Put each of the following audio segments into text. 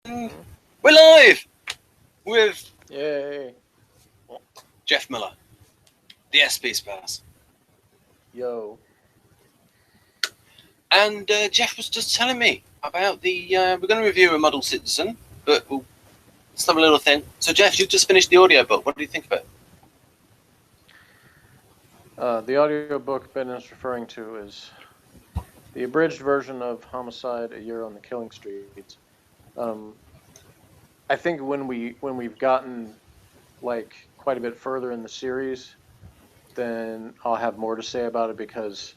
We're live with Yay. Jeff Miller, the SP spouse. Yo. And Jeff was just telling me about the, we're going to review A Model Citizen, but we'll have a little thing. So Jeff, you've just finished the audiobook. What do you think of it? The audiobook Ben is referring to is the abridged version of Homicide, A Year on the Killing Streets. I think when we've gotten like quite a bit further in the series, then I'll have more to say about it, because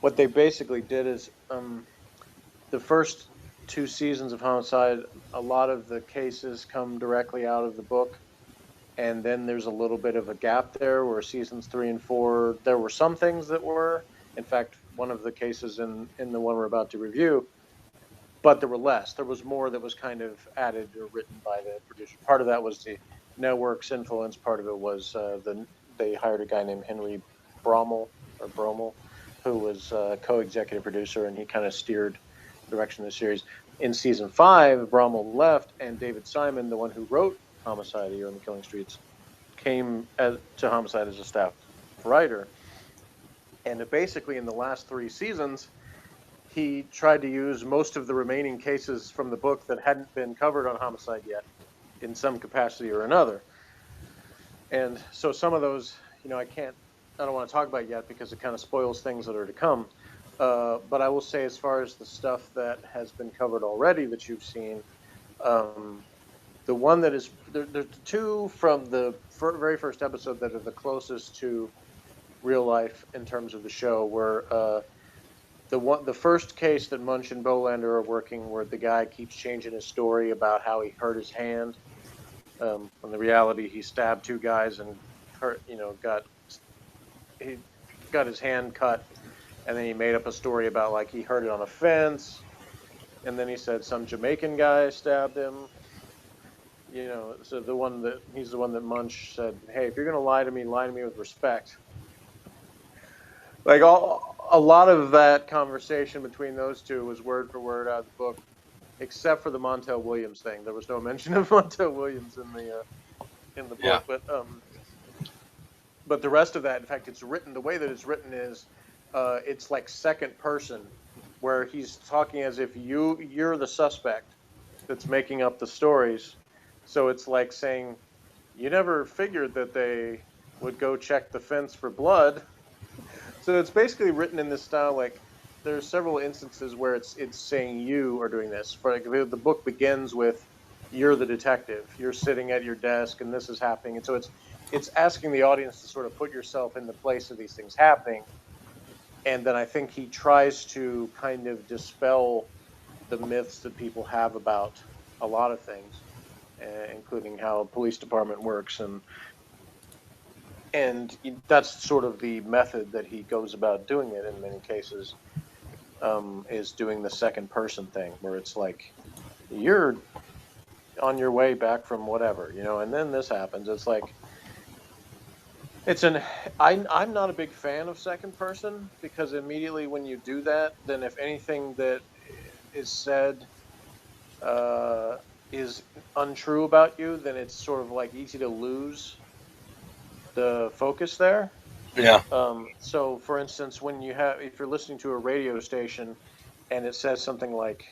what they basically did is the first 2 seasons of Homicide, a lot of the cases come directly out of the book, and then there's a little bit of a gap there where seasons 3 and 4, there were some things that were, in fact, one of the cases in the one we're about to review, but there were less. There was more that was kind of added or written by the producer. Part of that was the network's influence. Part of it was they hired a guy named Henry Bromell, who was co-executive producer, and he kind of steered the direction of the series. In season 5, Bromell left, and David Simon, the one who wrote Homicide, A Year on the Killing Streets, came to Homicide as a staff writer. And basically, in the last 3 seasons, he tried to use most of the remaining cases from the book that hadn't been covered on Homicide yet, in some capacity or another. And so some of those, I don't want to talk about yet because it kind of spoils things that are to come. But I will say, as far as the stuff that has been covered already that you've seen, the one that is, there's 2 from the very first episode that are the closest to real life in terms of the show, where the first case that Munch and Bolander are working, where the guy keeps changing his story about how he hurt his hand. When the reality, he stabbed 2 guys and he got his hand cut, and then he made up a story about like he hurt it on a fence, and then he said some Jamaican guy stabbed him. So he's the one that Munch said, "Hey, if you're gonna lie to me with respect." Like a lot of that conversation between those 2 was word for word out of the book, except for the Montel Williams thing. There was no mention of Montel Williams in the book, yeah. But the rest of that, in fact, it's written, the way that it's written is, it's like second person, where he's talking as if you're the suspect that's making up the stories. So it's like saying, you never figured that they would go check the fence for blood. So it's basically written in this style. Like, there's several instances where it's saying you are doing this. For like, the book begins with, you're the detective. You're sitting at your desk, and this is happening. And so it's asking the audience to sort of put yourself in the place of these things happening. And then I think he tries to kind of dispel the myths that people have about a lot of things, including how a police department works. And that's sort of the method that he goes about doing it in many cases, is doing the second person thing, where it's like, you're on your way back from whatever, and then this happens. It's like, I'm not a big fan of second person, because immediately when you do that, then if anything that is said is untrue about you, then it's sort of like easy to lose the focus there. Yeah. So, for instance, if you're listening to a radio station and it says something like,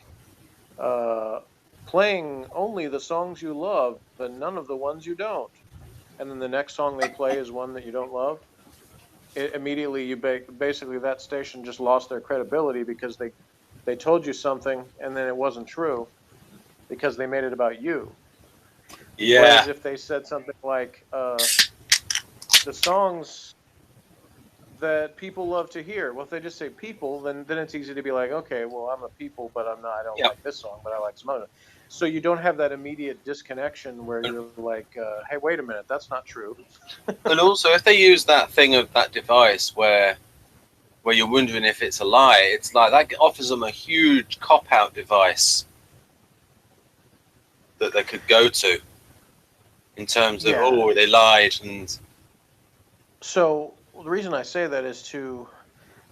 playing only the songs you love, but none of the ones you don't, and then the next song they play is one that you don't love, immediately basically that station just lost their credibility, because they told you something and then it wasn't true because they made it about you. Yeah. Whereas if they said something like, the songs that people love to hear, well, if they just say people, then it's easy to be like, okay, well, I'm a people, but I don't like this song, but I like some other. So you don't have that immediate disconnection where you're like, hey, wait a minute, that's not true. And also, if they use that thing of that device where you're wondering if it's a lie, it's like that offers them a huge cop-out device that they could go to in terms of, they lied. And so the reason I say that is to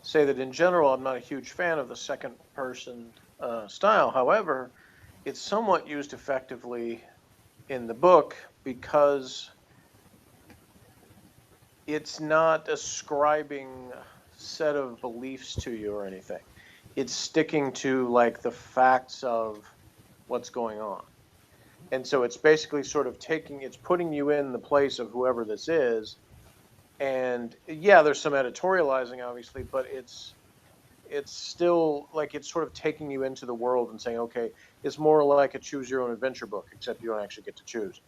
say that in general, I'm not a huge fan of the second person style. However, it's somewhat used effectively in the book because it's not ascribing a set of beliefs to you or anything. It's sticking to like the facts of what's going on. And so it's basically sort of it's putting you in the place of whoever this is. And yeah, there's some editorializing obviously, but it's still like it's sort of taking you into the world and saying, okay, it's more like a choose your own adventure book, except you don't actually get to choose.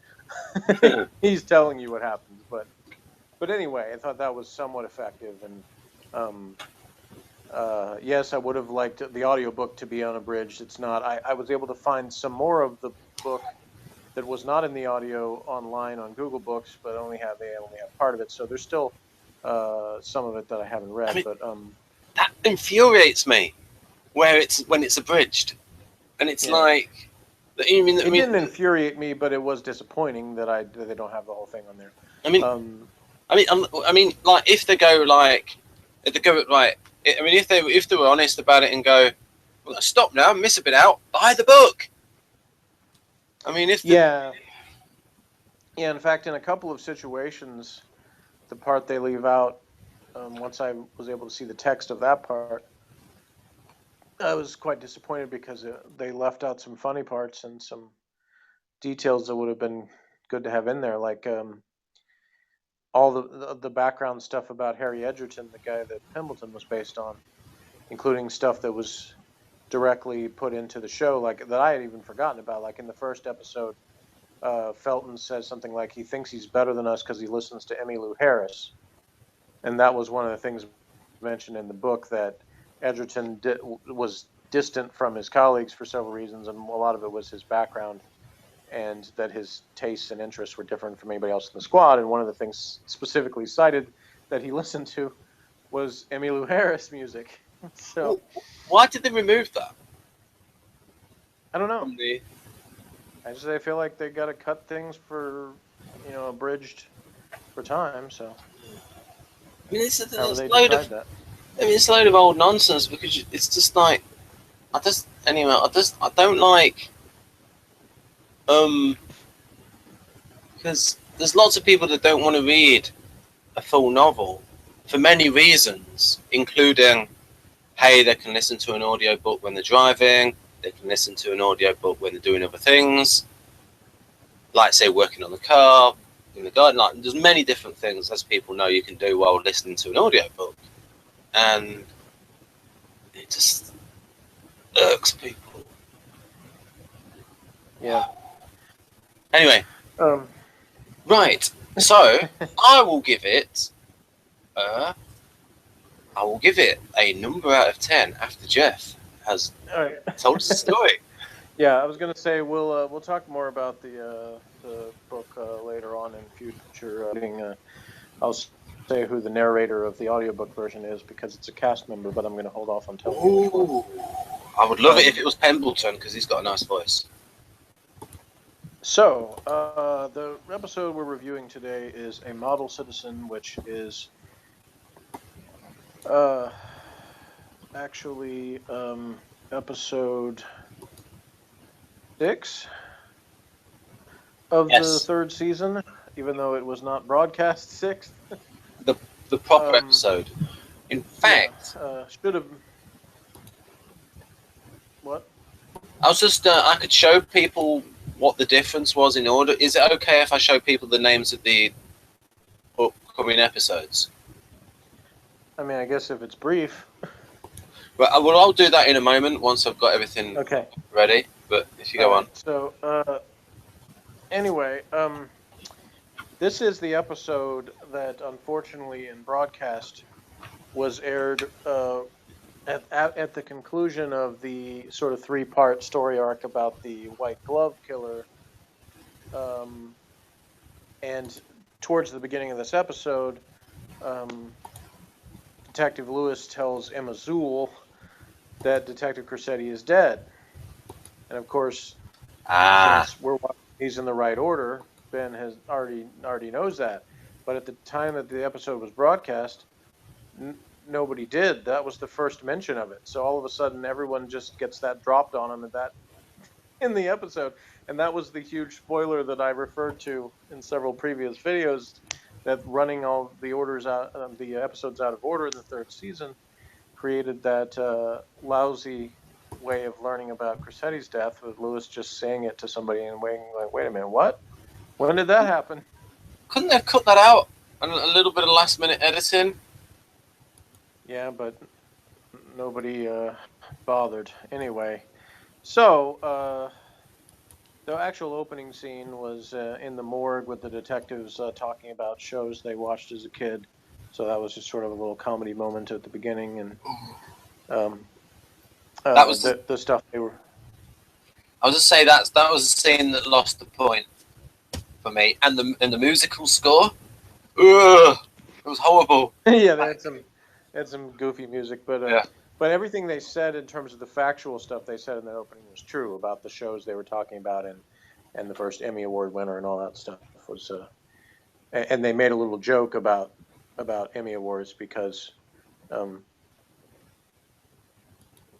He's telling you what happens, but anyway, I thought that was somewhat effective. And yes, I would have liked the audiobook to be unabridged. It's not. I was able to find some more of the book that was not in the audio online on Google Books, but they only have part of it. So there's still some of it that I haven't read. I mean, but that infuriates me, when it's abridged, and it's like. It didn't infuriate me, but it was disappointing that they don't have the whole thing on there. I mean, like if they go like, if they were honest about it and go, well, stop now, miss a bit out, buy the book. I mean, yeah. In fact, in a couple of situations, the part they leave out, once I was able to see the text of that part, I was quite disappointed because they left out some funny parts and some details that would have been good to have in there, like all the background stuff about Harry Edgerton, the guy that Pembleton was based on, including stuff that was directly put into the show, like that I had even forgotten about. Like in the first episode, Felton says something like he thinks he's better than us because he listens to Emmylou Harris, and that was one of the things mentioned in the book, that Edgerton was distant from his colleagues for several reasons, and a lot of it was his background, and that his tastes and interests were different from anybody else in the squad. And one of the things specifically cited that he listened to was Emmylou Harris music. So, why did they remove that? I don't know. I feel like they got to cut things for, abridged for time. So, I mean, it's a load of old nonsense, because it's just like, I don't like, because there's lots of people that don't want to read a full novel for many reasons, including, hey, they can listen to an audiobook when they're driving, they can listen to an audiobook when they're doing other things, like say working on the car, in the garden. Like, there's many different things, as people know, you can do while listening to an audiobook. And it just irks people. Yeah. Anyway. Right. So I will give it a number out of 10 after Jeff has told us the story. Yeah, I was going to say we'll talk more about the book later on in future. I'll say who the narrator of the audiobook version is, because it's a cast member, but I'm going to hold off on telling you which one. I would love it if it was Pembleton, because he's got a nice voice. So, the episode we're reviewing today is A Model Citizen, which is actually episode 6 of the third season, even though it was not broadcast 6th. The proper episode. In fact, should have. What? I was just I could show people what the difference was in order. Is it okay if I show people the names of the upcoming episodes? I mean, I guess if it's brief. But I'll do that in a moment once I've got everything ready. But if you go on. So, anyway, this is the episode that, unfortunately, in broadcast, was aired at the conclusion of the sort of 3-part story arc about the White Glove Killer. And towards the beginning of this episode, Detective Lewis tells Emma Zoole that Detective Corsetti is dead. And of course, since he's in the right order, Ben has already knows that. But at the time that the episode was broadcast, nobody did. That was the first mention of it. So all of a sudden, everyone just gets that dropped on them in the episode, and that was the huge spoiler that I referred to in several previous videos. That running all the orders out, the episodes out of order in the third season, created that lousy way of learning about Cressetti's death, with Lewis just saying it to somebody and waiting, like, "Wait a minute, what? When did that happen?" Couldn't they have cut that out? A little bit of last minute editing. Yeah, but nobody bothered. Anyway, so the actual opening scene was in the morgue with the detectives talking about shows they watched as a kid. So that was just sort of a little comedy moment at the beginning, and That was the stuff they were. I was just say that was a scene that lost the point for me, and the musical score. Ugh, it was horrible. Yeah, they had some goofy music, but Yeah. but everything they said in terms of the factual stuff they said in that opening was true about the shows they were talking about, and the first Emmy Award winner and all that stuff was. And they made a little joke about Emmy Awards because,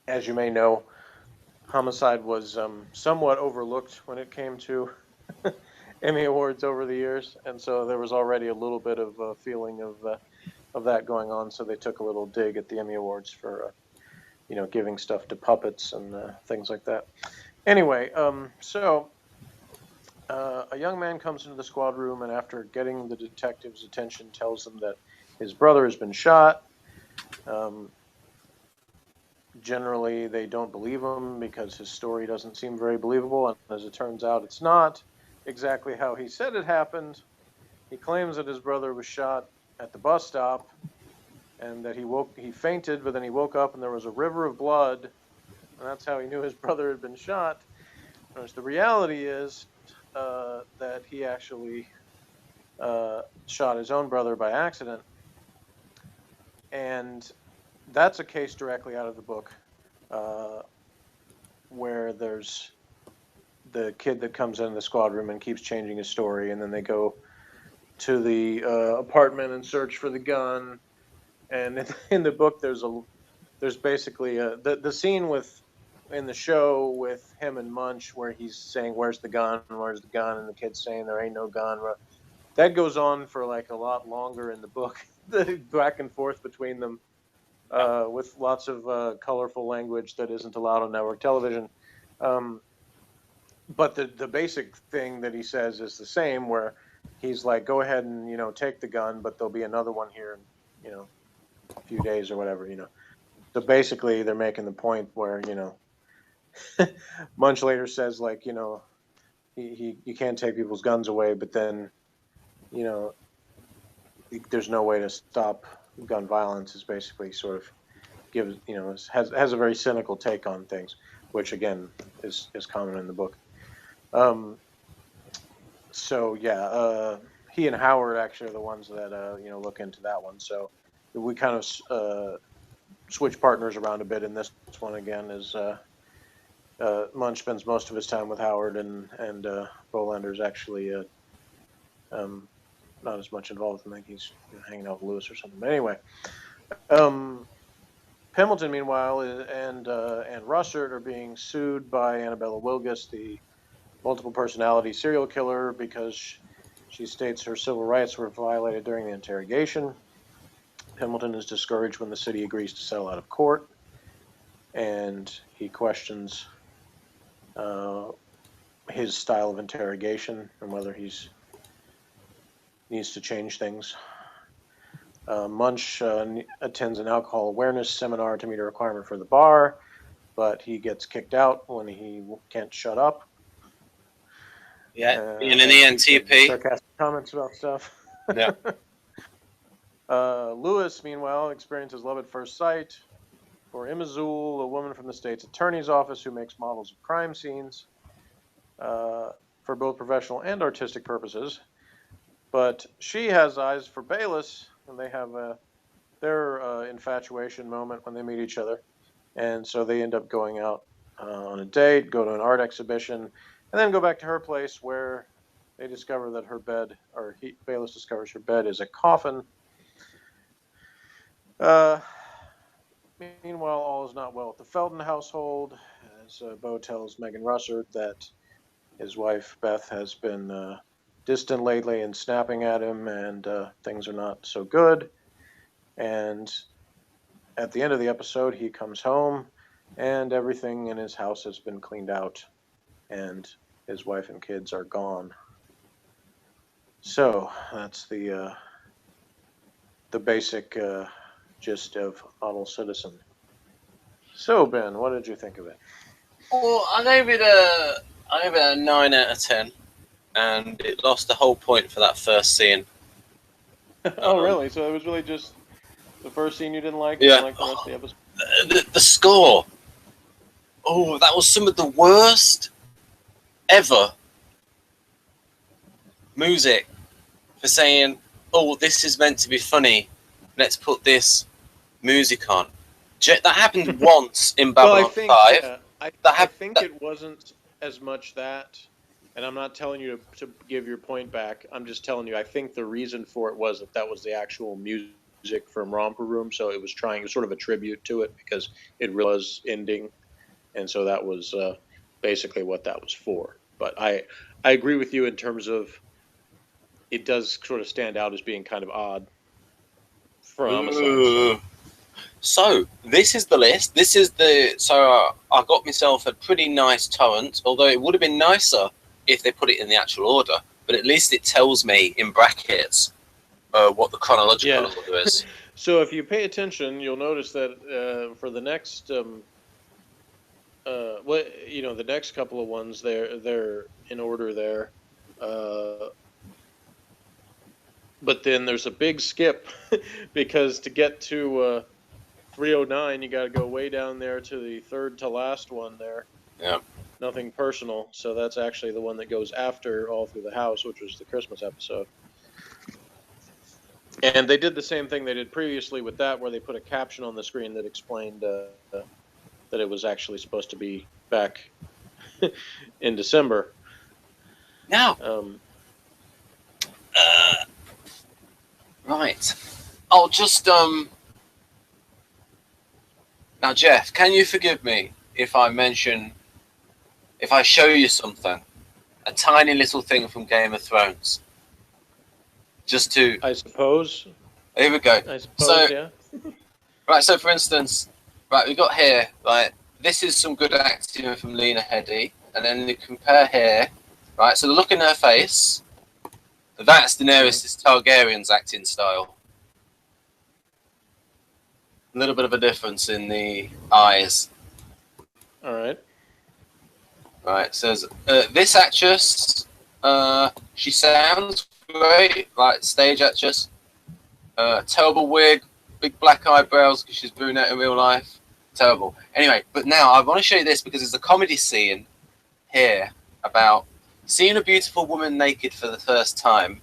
as you may know, Homicide was somewhat overlooked when it came to Emmy Awards over the years, and so there was already a little bit of a feeling of that going on. So they took a little dig at the Emmy Awards for giving stuff to puppets and things like that. Anyway, so a young man comes into the squad room, and after getting the detective's attention, tells them that his brother has been shot. Generally, they don't believe him because his story doesn't seem very believable, and as it turns out, it's not exactly how he said it happened. He claims that his brother was shot at the bus stop, and that he fainted, but then he woke up and there was a river of blood, and that's how he knew his brother had been shot. Whereas the reality is that he actually shot his own brother by accident, and that's a case directly out of the book, where there's the kid that comes into the squad room and keeps changing his story, and then they go to the apartment and search for the gun. And in the book, there's basically the scene in the show with him and Munch where he's saying, "Where's the gun? Where's the gun?" and the kid's saying, "There ain't no gun." That goes on for like a lot longer in the book, the back and forth between them, with lots of colorful language that isn't allowed on network television. But the basic thing that he says is the same, where he's like, "Go ahead and take the gun, but there'll be another one here in a few days or whatever." So basically, they're making the point where Munch later says, like, you can't take people's guns away, but then there's no way to stop gun violence. Is basically sort of gives has a very cynical take on things, which again is common in the book. So yeah, he and Howard actually are the ones that look into that one. So we kind of switch partners around a bit in this one again. As Munch spends most of his time with Howard, and Bolander's actually not as much involved. I think he's hanging out with Lewis or something. But anyway, Pemberton, meanwhile, and Russert are being sued by Annabella Wilgus, the multiple personality serial killer, because she states her civil rights were violated during the interrogation. Pemberton is discouraged when the city agrees to settle out of court, and he questions his style of interrogation and whether he's needs to change things. Munch attends an alcohol awareness seminar to meet a requirement for the bar, but he gets kicked out when he can't shut up. Yeah, being an ENTP. Sarcastic comments about stuff. Yeah. Lewis, meanwhile, experiences love at first sight for Emma Zoole, a woman from the state's attorney's office who makes models of crime scenes for both professional and artistic purposes. But she has eyes for Bayliss, and they have their infatuation moment when they meet each other. And so they end up going out on a date, go to an art exhibition, and then go back to her place where they discover that her bed, or Bayliss discovers her bed is a coffin. Meanwhile, all is not well at the Felton household, as Bo tells Megan Russert that his wife Beth has been distant lately and snapping at him, and things are not so good. And at the end of the episode, he comes home, and everything in his house has been cleaned out, and his wife and kids are gone. So that's the basic gist of Model Citizen. So Ben, what did you think of it? Well, I gave it a 9 out of 10, and it lost the whole point for that first scene. Oh, really? So it was really just the first scene you didn't like? Yeah. You didn't like the rest of the episode? The score. Oh, that was some of the worst ever music for saying, "Oh, this is meant to be funny. Let's put this music on." That happened once in Babylon 5. Yeah, I think it wasn't as much that, and I'm not telling you to give your point back. I'm just telling you, I think the reason for it was that was the actual music from Romper Room, so it was sort of a tribute to it because it really was ending, and so that was basically what that was for. But I agree with you in terms of it does sort of stand out as being kind of odd for Homicide. So this is the list. I got myself a pretty nice torrent, although it would have been nicer if they put it in the actual order. But at least it tells me in brackets what the chronological order is. So if you pay attention, you'll notice that for the next, the next couple of ones, they're in order there. But then there's a big skip because to get to 309, you got to go way down there to the third to last one there. Yeah. Nothing personal. So that's actually the one that goes after All Through the House, which was the Christmas episode. And they did the same thing they did previously with that, where they put a caption on the screen that explained that it was actually supposed to be back in December. Now. Right. I'll just Now, Jeff, can you forgive me if I show you something, a tiny little thing from Game of Thrones, just to? I suppose. Here we go. I suppose, yeah. Right. So, for instance, right, we got here. Right, this is some good acting from Lena Headey, and then you compare here. Right. So the look in her face. That's Daenerys Targaryen's acting style. A little bit of a difference in the eyes. All right. Right. So this actress, she sounds great, like stage actress. Terrible wig, big black eyebrows because she's brunette in real life. Terrible. Anyway, but now I want to show you this because there's a comedy scene here about seeing a beautiful woman naked for the first time.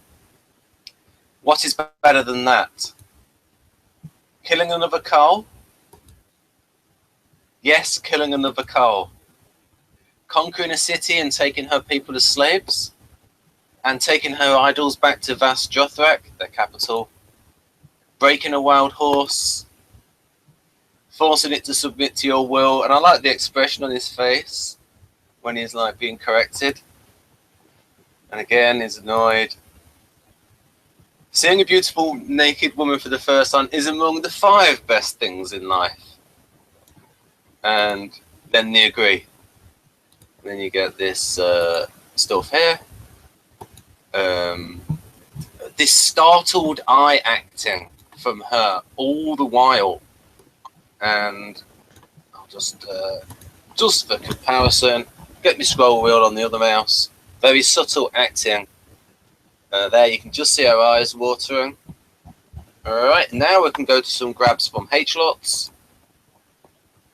What is better than that? Killing another cow? Yes, killing another cow. Conquering a city and taking her people as slaves? And taking her idols back to Vast Jothrak, their capital? Breaking a wild horse? Forcing it to submit to your will? And I like the expression on his face when he's like being corrected. And again, he's annoyed. Seeing a beautiful naked woman for the first time is among the 5 best things in life. And then they agree. And then you get this stuff here. This startled eye acting from her all the while. And I'll just for comparison, get my scroll wheel on the other mouse. Very subtle acting. There you can just see her eyes watering. Alright, now we can go to some grabs from H-Lots.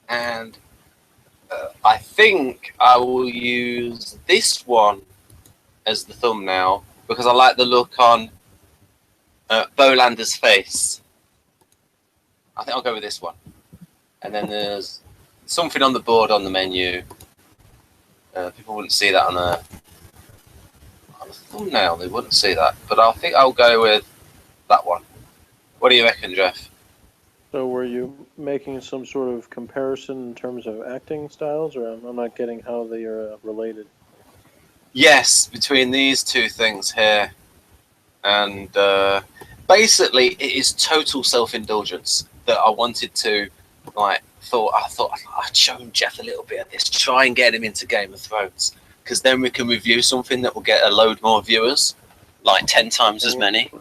And I think I will use this one as the thumbnail because I like the look on Bolander's face. I think I'll go with this one. And then there's something on the board on the menu. People wouldn't see that on a thumbnail, they wouldn't see that. But I think I'll go with that one. What do you reckon, Jeff? So were you making some sort of comparison in terms of acting styles, or I'm not getting how they are related? Yes, between these two things here, and basically it is total self-indulgence that I wanted to, like, I thought I'd show Jeff a little bit of this, try and get him into Game of Thrones, because then we can review something that will get a load more viewers, like 10 times as many.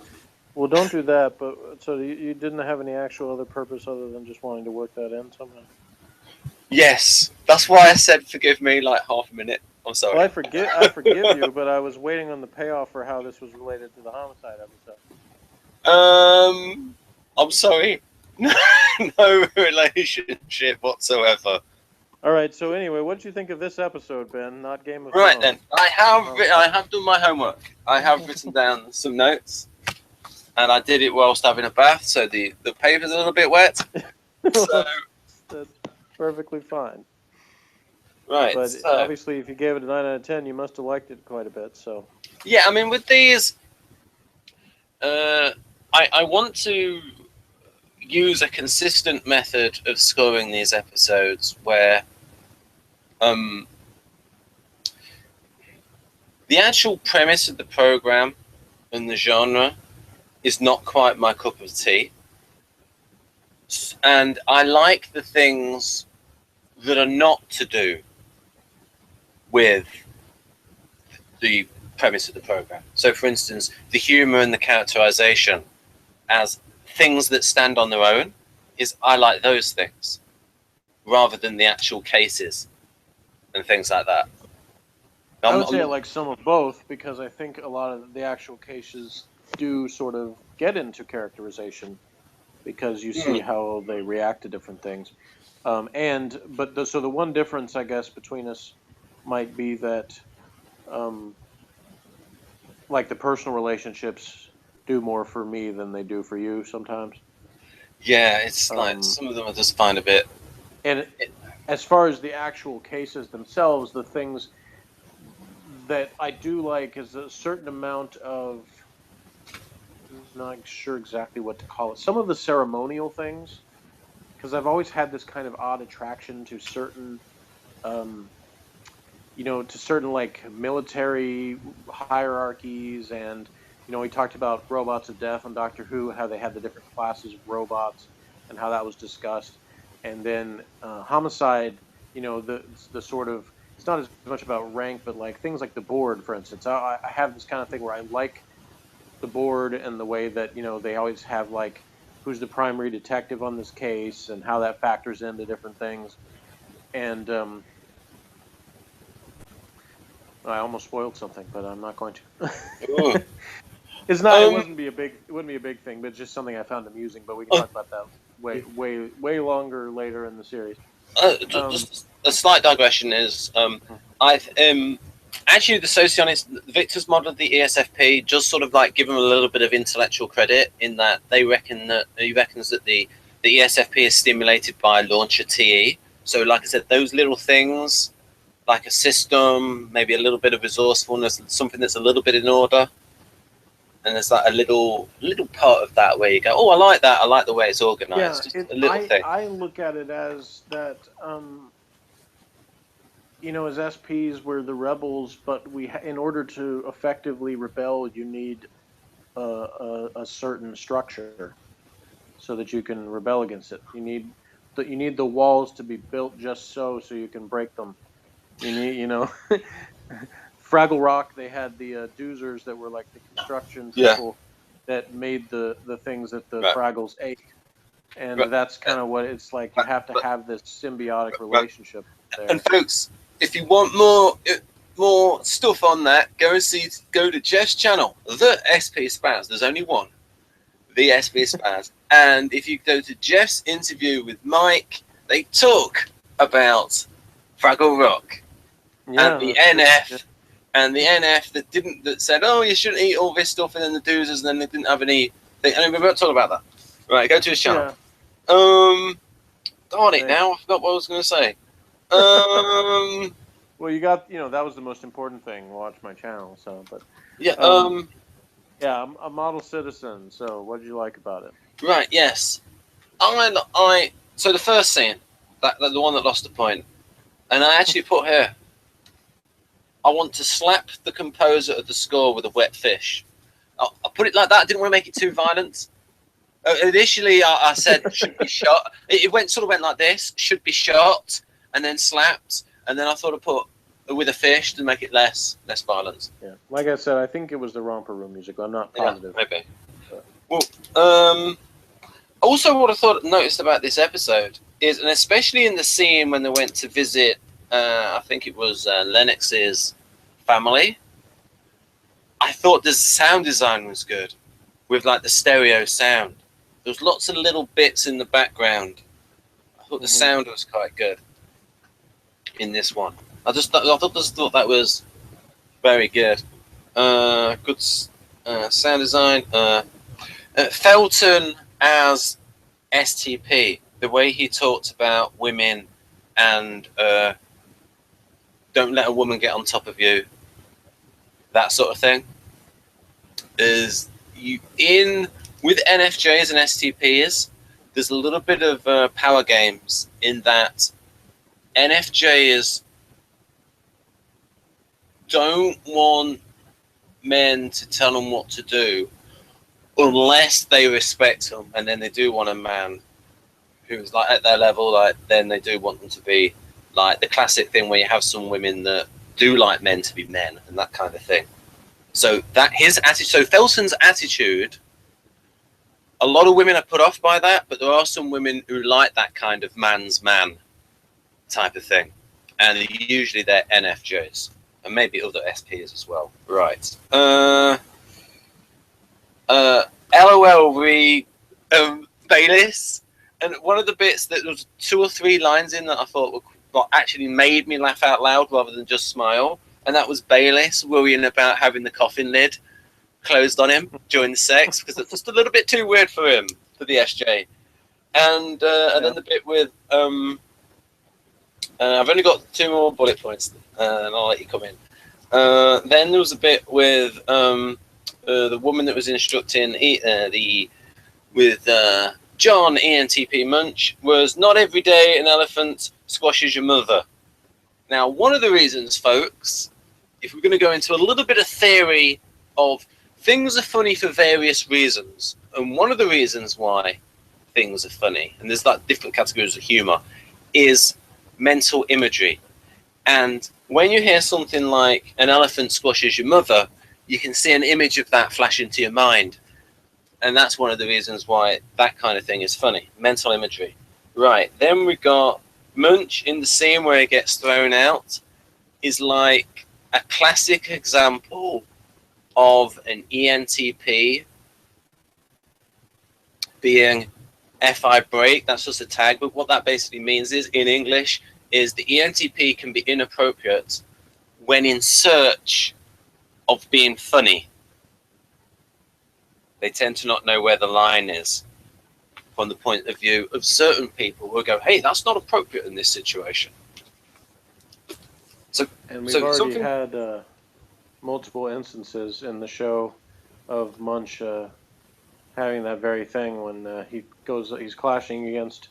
Well, don't do that. But so you didn't have any actual other purpose other than just wanting to work that in somehow? Yes, that's why I said forgive me like half a minute. I'm sorry. Well, I forgive you, but I was waiting on the payoff for how this was related to the Homicide episode. I'm sorry. No relationship whatsoever. All right. So anyway, what did you think of this episode, Ben? Not Game of Right Thrones. then, I have done my homework. I have written down some notes, and I did it whilst having a bath, so the paper's a little bit wet. So that's perfectly fine. Right. But so, obviously, if you gave it a 9 out of 10, you must have liked it quite a bit. So yeah, I mean, with these, I want to use a consistent method of scoring these episodes where the actual premise of the program and the genre is not quite my cup of tea, and I like the things that are not to do with the premise of the program. So, for instance, the humor and the characterization as things that stand on their own, I like those things rather than the actual cases and things like that. I would say I like some of both, because I think a lot of the actual cases do sort of get into characterization, because you see how they react to different things. So the one difference, I guess, between us might be that, like, the personal relationships do more for me than they do for you sometimes. Yeah, it's like some of them I just find a bit. And as far as the actual cases themselves, the things that I do like is a certain amount of, I'm not sure exactly what to call it, some of the ceremonial things, because I've always had this kind of odd attraction to certain, like military hierarchies, and we talked about robots of death on Doctor Who, how they had the different classes of robots, and how that was discussed, and then Homicide, the sort of, it's not as much about rank, but like things like the board, for instance. I have this kind of thing where I like the board and the way that they always have, like, who's the primary detective on this case and how that factors into different things. And I almost spoiled something, but I'm not going to. It's not. It wouldn't be a big thing, but it's just something I found amusing. But we can talk about that way longer later in the series. Just a slight digression is actually the Socionics, Victor's model of the ESFP, just sort of like give them a little bit of intellectual credit in that he reckons that the ESFP is stimulated by launcher TE. So, like I said, those little things, like a system, maybe a little bit of resourcefulness, something that's a little bit in order. And there's like a little part of that where you go, oh, I like that. I like the way it's organized. Yeah, just a little thing. I look at it as that, as SPs, we're the rebels, but in order to effectively rebel, you need a certain structure so that you can rebel against it. You need the walls to be built just so you can break them. You need, Fraggle Rock, they had the doozers that were like the construction people that made the things that the Fraggles ate. And that's kind of what it's like. You have to have this symbiotic relationship there. And folks, if you want more stuff on that, go to Jeff's channel, The SP Spaz. There's only one, The SP Spaz. And if you go to Jeff's interview with Mike, they talk about Fraggle Rock and the NF. And the NF that said, oh, you shouldn't eat all this stuff, and then the doozers, and then they didn't have any thing. And we're about to talk about that. Right, go to his channel. Darn it, now I forgot what I was going to say. Well, you got, that was the most important thing. Watch my channel. So, but yeah, I'm a model citizen. So, what did you like about it? Right, yes. So the first scene, the one that lost the point, and I actually put here, I want to slap the composer of the score with a wet fish. I put it like that. I didn't want to make it too violent. Initially, I said should be shot. It sort of went like this: should be shot, and then slapped, and then I thought I put with a fish to make it less violence. Yeah, like I said, I think it was the Romper Room musical. I'm not positive. Yeah, maybe. Well, also what I noticed about this episode is, and especially in the scene when they went to visit, I think it was Lennox's family, I thought the sound design was good with like the stereo sound. There was lots of little bits in the background. I thought the sound was quite good in this one. I just thought that was very good. Good sound design. Felton as STP, the way he talked about women and don't let a woman get on top of you, that sort of thing, is with NFJs and STPs, there's a little bit of power games in that NFJs don't want men to tell them what to do unless they respect them, and then they do want a man who's like at their level. Like then they do want them to be like the classic thing where you have some women that do like men to be men and that kind of thing. So that his attitude, so Felton's attitude, a lot of women are put off by that, but there are some women who like that kind of man's man type of thing, and usually they're NFJs and maybe other SPs as well. Right. LOL Bayliss, and one of the bits that there was 2 or 3 lines in that I thought actually made me laugh out loud rather than just smile, and that was Bayliss worrying about having the coffin lid closed on him during the sex because it's just a little bit too weird for him, for the SJ. And then the bit with I've only got 2 more bullet points, and I'll let you come in. Then there was a bit with the woman that was instructing with John ENTP Munch was not every day an elephant squashes your mother. Now, one of the reasons, folks, if we're going to go into a little bit of theory of things are funny for various reasons, and one of the reasons why things are funny, and there's like different categories of humor, is mental imagery. And when you hear something like an elephant squashes your mother, you can see an image of that flash into your mind. And that's one of the reasons why that kind of thing is funny. Mental imagery. Right. Then we got Munch in the scene where he gets thrown out is like a classic example of an ENTP being FI break. That's just a tag. But what that basically means is, in English, is the ENTP can be inappropriate when in search of being funny. They tend to not know where the line is from the point of view of certain people who go, hey, that's not appropriate in this situation. And we've already had multiple instances in the show of Munch having that very thing when he's clashing against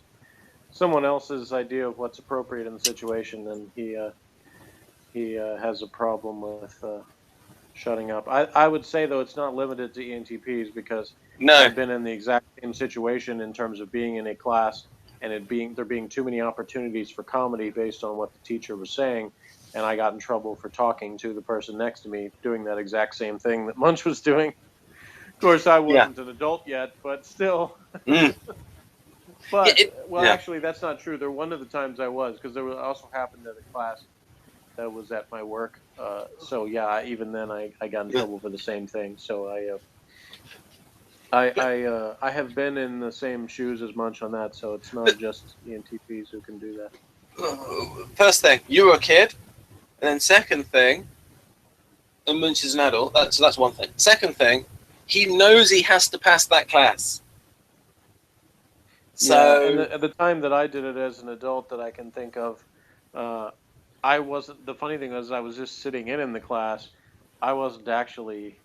someone else's idea of what's appropriate in the situation, and he has a problem with shutting up. I would say, though, it's not limited to ENTPs, because I've been in the exact same situation in terms of being in a class and there being too many opportunities for comedy based on what the teacher was saying, and I got in trouble for talking to the person next to me doing that exact same thing that Munch was doing. Of course, I wasn't an adult yet, but still. But actually, that's not true. One of the times I was, because there also happened at a class that was at my work. So yeah, even then I got in trouble for the same thing. So I have been in the same shoes as Munch on that. So it's not just ENTPs who can do that. First thing, you were a kid, and then second thing, and Munch is an adult. That's one thing. Second thing, he knows he has to pass that class. So and at the time that I did it as an adult that I can think of, I wasn't. The funny thing was, I was just sitting in the class. I wasn't actually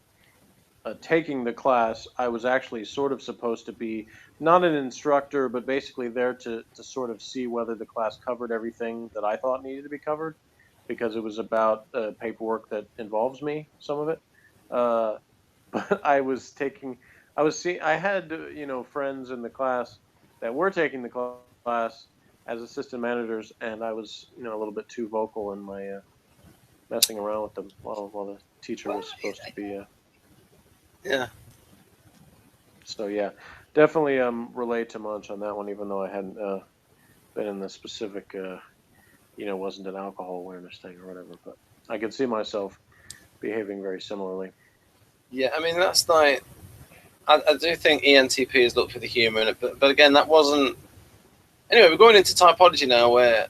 taking the class, I was actually sort of supposed to be not an instructor, but basically there to sort of see whether the class covered everything that I thought needed to be covered, because it was about paperwork that involves me, some of it. Uh, but I had friends in the class that were taking the class as assistant managers, and I was a little bit too vocal in my messing around with them while the teacher was supposed to be. Yeah. So yeah, definitely relate to Munch on that one, even though I hadn't been in the specific, wasn't an alcohol awareness thing or whatever. But I could see myself behaving very similarly. Yeah, I mean, that's like, I do think ENTPs look for the humour in it, but again, that wasn't. Anyway, we're going into typology now, where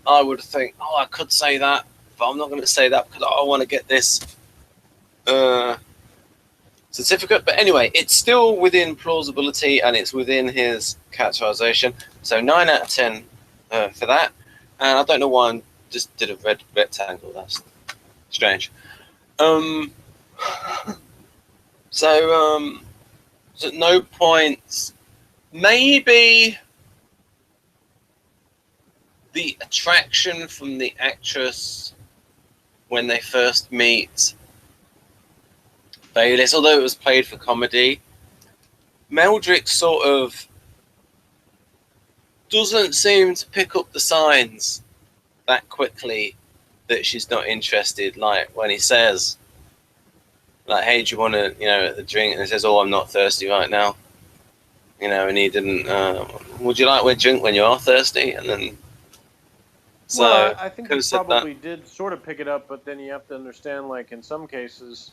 I would think, oh, I could say that, but I'm not going to say that because I want to get this certificate. But anyway, it's still within plausibility and it's within his characterization. So 9 out of 10 for that. And I don't know why I just did a red rectangle. That's strange. So no points. Maybe the attraction from the actress when they first meet Bayliss, although it was played for comedy, Meldrick sort of doesn't seem to pick up the signs that quickly that she's not interested. Like when he says, like, hey, do you want to, at the drink? And he says, oh, I'm not thirsty right now. And he didn't, would you like a drink when you are thirsty? And then, so. Well, I think he probably did sort of pick it up, but then you have to understand, like, in some cases,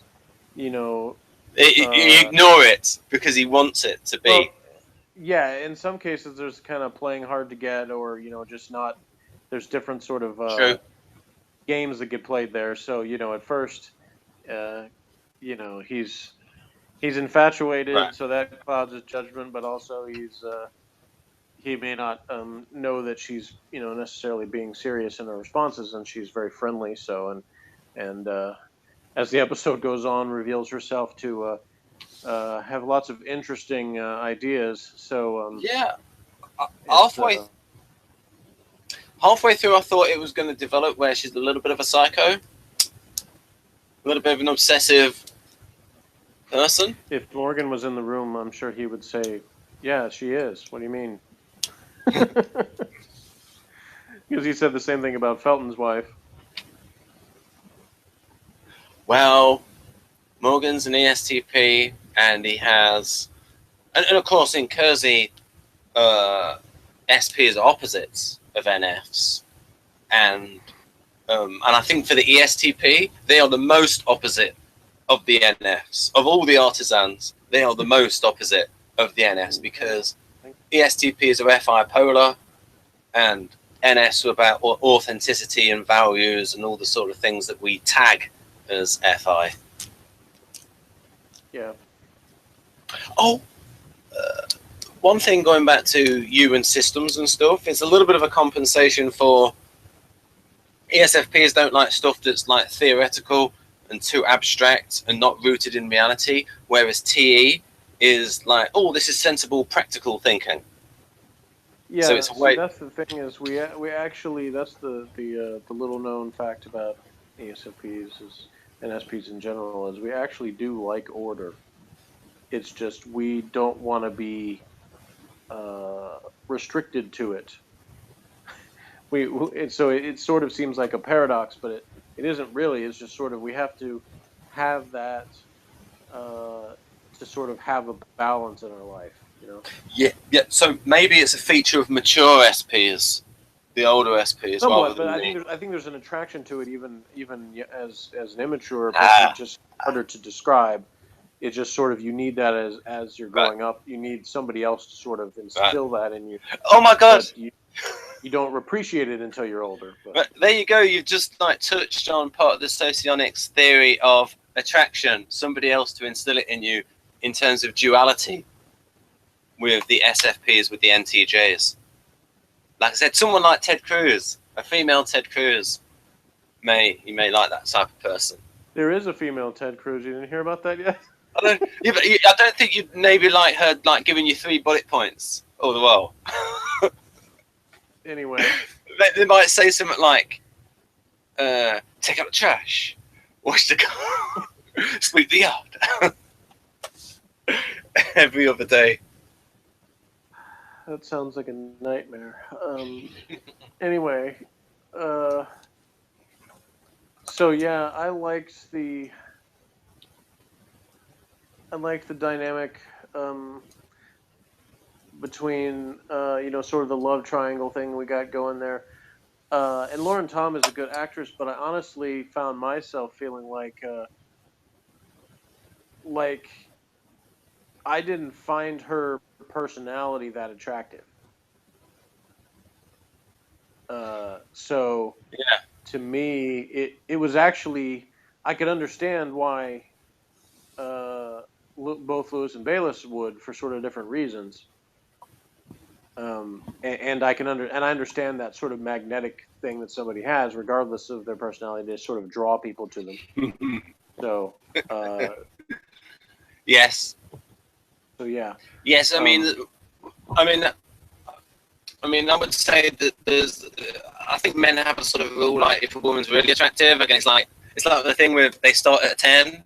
you ignore it because he wants it to be. Well, yeah, in some cases, there's kind of playing hard to get, or, just not, there's different sort of games that get played there. So, at first, he's infatuated, right. So that clouds his judgment, but also he may not know that she's necessarily being serious in her responses, and she's very friendly. So and as the episode goes on, reveals herself to have lots of interesting ideas. So yeah, halfway through, I thought it was going to develop where she's a little bit of a psycho, a little bit of an obsessive person. If Morgan was in the room, I'm sure he would say, yeah, she is. What do you mean? Because he said the same thing about Felton's wife. Well, Morgan's an ESTP, and he has, and of course in Kersey, SPs are opposites of NFs, and I think for the ESTP, they are the most opposite of the NFs. Of all the artisans, they are the most opposite of the NFs, because ESTPs are FI polar, and NFs are about authenticity and values and all the sort of things that we tag as FI. Yeah. Oh, one thing going back to you and systems and stuff, it's a little bit of a compensation for ESFPs don't like stuff that's like theoretical and too abstract and not rooted in reality, whereas TE is like, oh, this is sensible, practical thinking. Yeah, so it's a way. That's the thing is we actually, that's the little known fact about ESFPs and SPs in general is we actually do like order. It's just we don't want to be restricted to it. So it sort of seems like a paradox, but it isn't really. It's just sort of we have to have that to sort of have a balance in our life, Yeah. So maybe it's a feature of mature SPs, the older SPs. Somewhat, but I think there's an attraction to it even as an immature person. It's just harder to describe. It's just sort of you need that as you're growing up. You need somebody else to sort of instill that in you. Oh my God! You don't appreciate it until you're older. But there you go. You've just touched on part of the socionics theory of attraction. Somebody else to instill it in you in terms of duality with the SFPs, with the NTJs. Like I said, someone like Ted Cruz, a female Ted Cruz, you may like that type of person. There is a female Ted Cruz. You didn't hear about that yet? I don't think you'd maybe like her like giving you 3 bullet points all the while. Anyway, they might say something like, "Take out the trash, wash the car, sweep the yard." Every other day. that sounds like a nightmare. Anyway, so yeah, I liked the dynamic between sort of the love triangle thing we got going there. And Lauren Tom is a good actress, but I honestly found myself feeling like I didn't find her personality that attractive. So Yeah. to me, it was actually, I could understand why both Lewis and Bayliss would, for sort of different reasons. And I understand that sort of magnetic thing that somebody has, regardless of their personality, to sort of draw people to them. So yes. So yeah. Yes, I mean, I would say that I think men have a sort of rule, like if a woman's really attractive, again, it's like the thing with they start at a 10.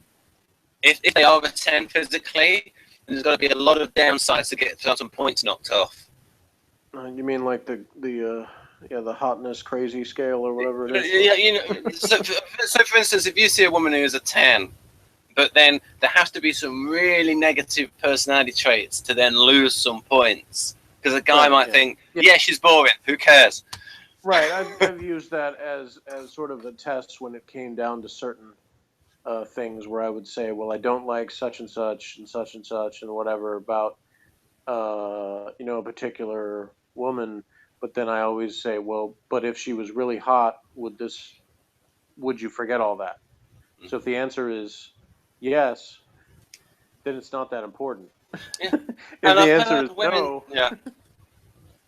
If they are a 10 physically, then there's got to be a lot of downsides to get some points knocked off. You mean like the hotness crazy scale or whatever it is? Yeah, so for instance, if you see a woman who is a 10, but then there has to be some really negative personality traits to then lose some points. Because a guy might think, yeah, she's boring, who cares? Right, I've used that as sort of a test when it came down to certain things where I would say, well, I don't like such and such and such and such and whatever about a particular woman, but then I always say, well, but if she was really hot, would you forget all that? Mm-hmm. So if the answer is yes, then it's not that important. Yeah. If the answer is no,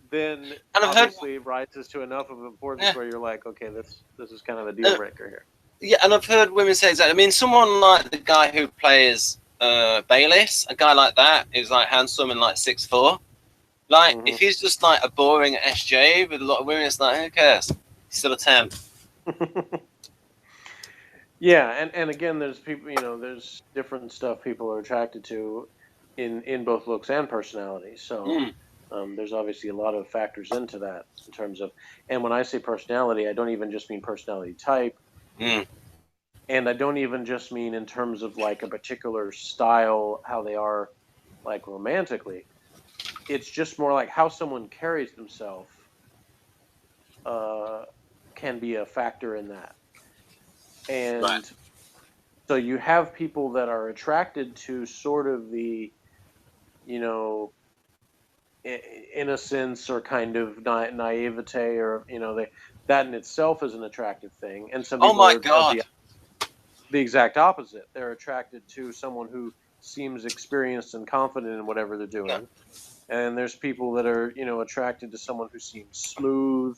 then obviously it rises to enough of importance where you're like, okay, this is kind of a deal breaker here. Yeah, and I've heard women say that. I mean, someone like the guy who plays Bayliss, a guy like that who's like handsome and like 6'4". Like, if he's just like a boring SJ with a lot of women, it's like, who cares? He's still a 10. Yeah, and again, there's people, there's different stuff people are attracted to in both looks and personality. So there's obviously a lot of factors into that in terms of, and when I say personality, I don't even just mean personality type. And I don't even just mean in terms of like a particular style, how they are like romantically. It's just more like how someone carries themselves can be a factor in that. And so you have people that are attracted to sort of the, innocence or kind of naivete, or, that in itself is an attractive thing. And some people are the exact opposite. They're attracted to someone who seems experienced and confident in whatever they're doing. Yeah. And there's people that are, attracted to someone who seems smooth.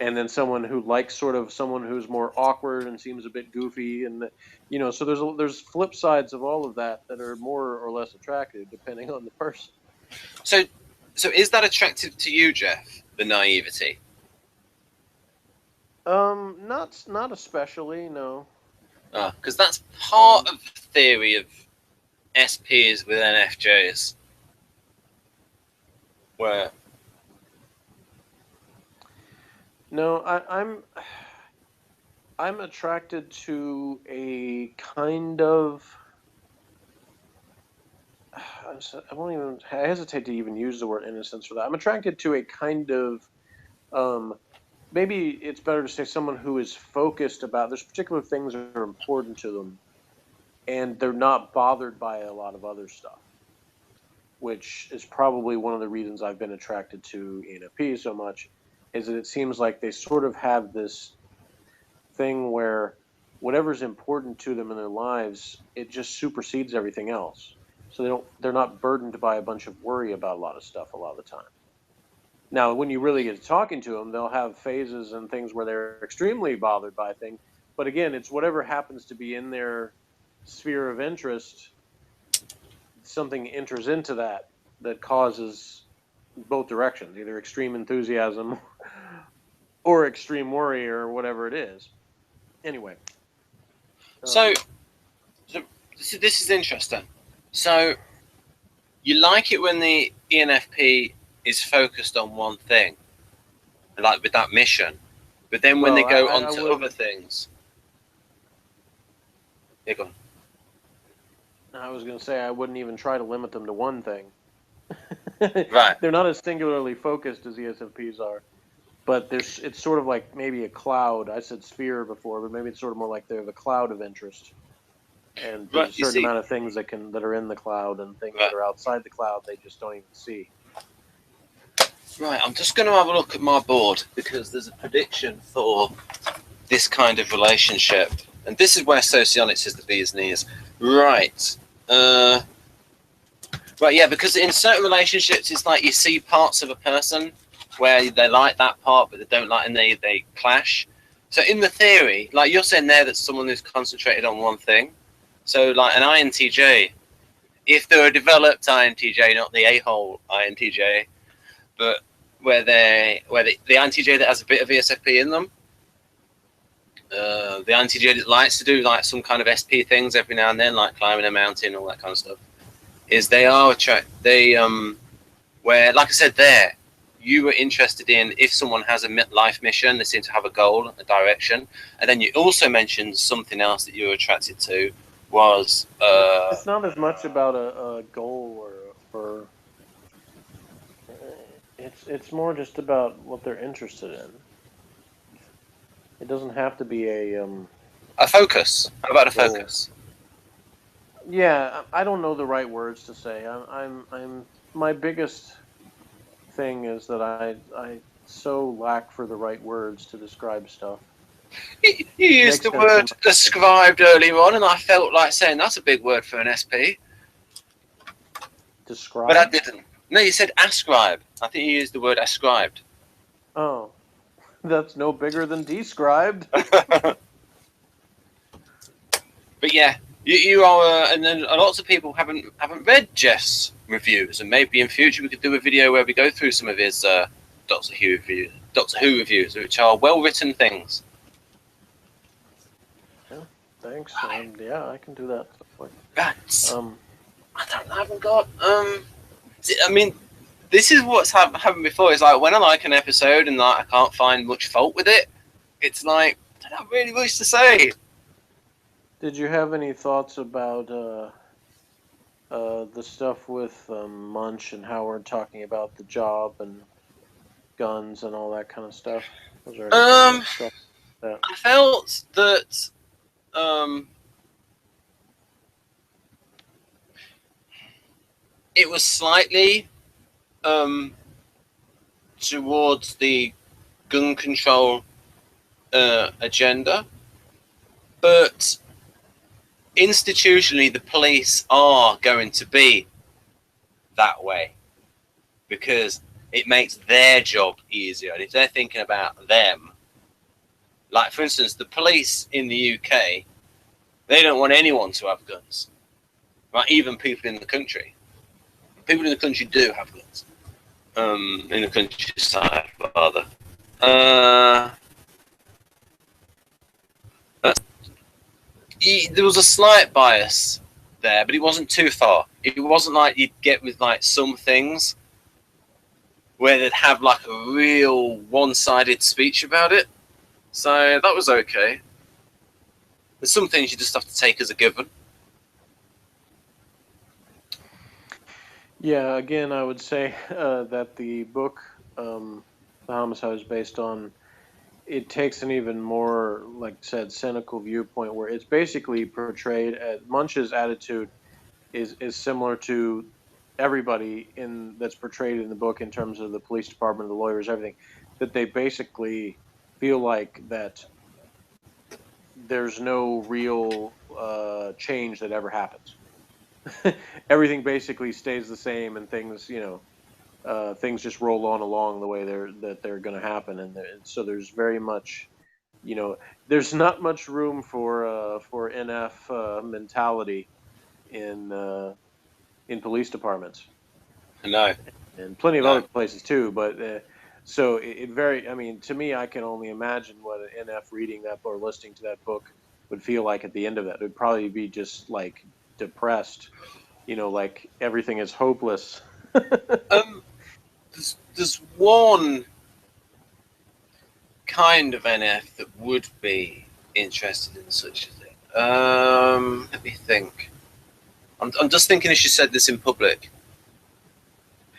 And then someone who likes sort of someone who's more awkward and seems a bit goofy. And, so there's flip sides of all of that are more or less attractive depending on the person. So is that attractive to you, Jeff, the naivety? Not especially, no. Because that's part of the theory of SPs with NFJs. Where? No, I'm attracted to a kind of. I hesitate to even use the word innocence for that. I'm attracted to a kind of. Maybe it's better to say someone who is focused about. There's particular things that are important to them, and they're not bothered by a lot of other stuff, which is probably one of the reasons I've been attracted to ENFP so much. Is that it seems like they sort of have this thing where whatever's important to them in their lives, it just supersedes everything else. So they're not burdened by a bunch of worry about a lot of stuff a lot of the time. Now, when you really get talking to them, they'll have phases and things where they're extremely bothered by things, But again, it's whatever happens to be in their sphere of interest. Something enters into that causes both directions, either extreme enthusiasm or extreme worry or whatever it is. Anyway. So this is interesting. So you like it when the ENFP is focused on one thing, like with that mission, but then when they go on to other things. Yeah, go on. I was going to say I wouldn't even try to limit them to one thing. Right. They're not as singularly focused as ESFPs are, but it's sort of like maybe a cloud. I said sphere before, but maybe it's sort of more like they're the cloud of interest. And there's a certain amount of things that are in the cloud and things that are outside the cloud they just don't even see. Right, I'm just going to have a look at my board because there's a prediction for this kind of relationship. And this is where socionics is the bee's knees. Right. Right, yeah, because in certain relationships, it's like you see parts of a person where they like that part, but they don't like, and they clash. So in the theory, like you're saying there, that someone who's concentrated on one thing. So like an INTJ, if they're a developed INTJ, not the a-hole INTJ, but where the INTJ that has a bit of ESFP in them, the INTJ that likes to do like some kind of SP things every now and then, like climbing a mountain, all that kind of stuff, is they are where, like I said there, you were interested in if someone has a life mission, they seem to have a goal, a direction, and then you also mentioned something else that you were attracted to was it's not as much about a goal or it's more just about what they're interested in. It doesn't have to be a focus. How about a focus? Yeah, I don't know the right words to say. I'm my biggest thing is that I so lack for the right words to describe stuff. You used the word described earlier on, and I felt like saying that's a big word for an SP. Describe? But I didn't. No, you said ascribe. I think you used the word ascribed. Oh, that's no bigger than described. But yeah, you are, and then lots of people haven't read Jeff's reviews, and maybe in future we could do a video where we go through some of his Doctor Who reviews, which are well-written things. Yeah, thanks. Yeah, I can do that. Right. I haven't got. I mean, this is what's happened before. It's like when I like an episode and like I can't find much fault with it, it's like I don't have really much to say. Did you have any thoughts about the stuff with Munch and Howard talking about the job and guns and all that kind of stuff? Was there any stuff like that? I felt that it was slightly towards the gun control agenda, but institutionally the police are going to be that way because it makes their job easier. And if they're thinking about them, like for instance, the police in the UK, they don't want anyone to have guns, right? Even people in the country. People in the country do have guns. In the countryside, rather. There was a slight bias there, but it wasn't too far. It wasn't like you'd get with like some things where they'd have like a real one-sided speech about it. So that was okay. There's some things you just have to take as a given. Yeah, again, I would say that the book, The Homicide, is based on, it takes an even more, like I said, cynical viewpoint where it's basically portrayed as Munch's attitude is similar to everybody that's portrayed in the book in terms of the police department, the lawyers, everything, that they basically feel like that there's no real change that ever happens. Everything basically stays the same, and things, things just roll on along the way they're going to happen, and so there's very much you know, there's not much room for NF mentality in police departments, No, and plenty of other no. places too. But so it very, I mean, to me, I can only imagine what an NF reading that or listening to that book would feel like at the end of that. It would probably be just like depressed, like everything is hopeless. Um, there's one kind of NF that would be interested in such a thing. Let me think. I'm just thinking if she said this in public.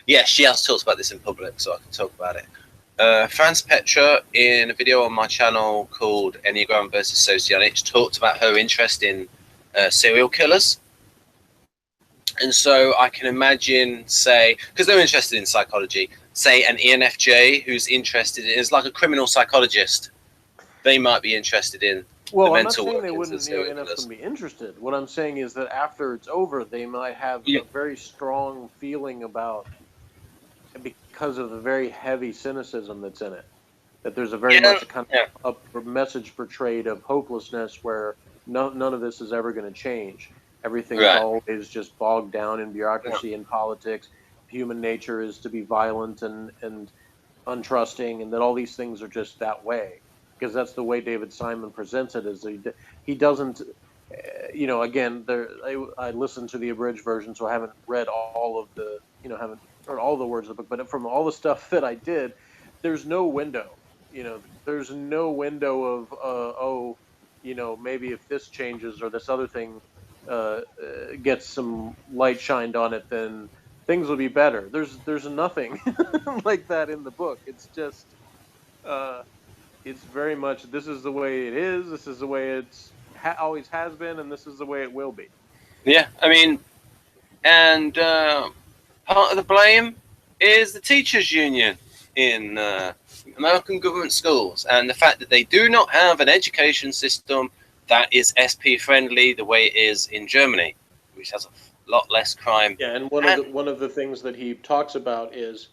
Yes, she has talked about this in public, so I can talk about it. Franz Petra, in a video on my channel called Enneagram versus Socionics, talked about her interest in serial killers. And so I can imagine, say, because they're interested in psychology, say an ENFJ who's interested in, is like a criminal psychologist. They might be interested in the Well, I'm not mental saying they workings of wouldn't, serial NFs killers. wouldn't be interested. What I'm saying is that after it's over, they might have Yeah, a very strong feeling about, because of the very heavy cynicism that's in it, that there's a very yeah, much a kind yeah, of a message portrayed of hopelessness where none of this is ever going to change. Everything's right. always just bogged down in Yeah, bureaucracy and politics. Human nature is to be violent and untrusting, and that all these things are just that way, because that's the way David Simon presents it. Is he doesn't, again, I listened to the abridged version, so I haven't read all of the, haven't heard all the words of the book, but from all the stuff that I did, there's no window. There's no window of maybe if this changes or this other thing gets some light shined on it, then things will be better. There's nothing like that in the book. It's just uh, it's very much, this is the way it is. This is the way it's always has been, and this is the way it will be. yeah. I mean, and part of the blame is the teachers' union in American government schools, and the fact that they do not have an education system that is SP friendly the way it is in Germany, which has a lot less crime. Yeah, and And one of the things that he talks about is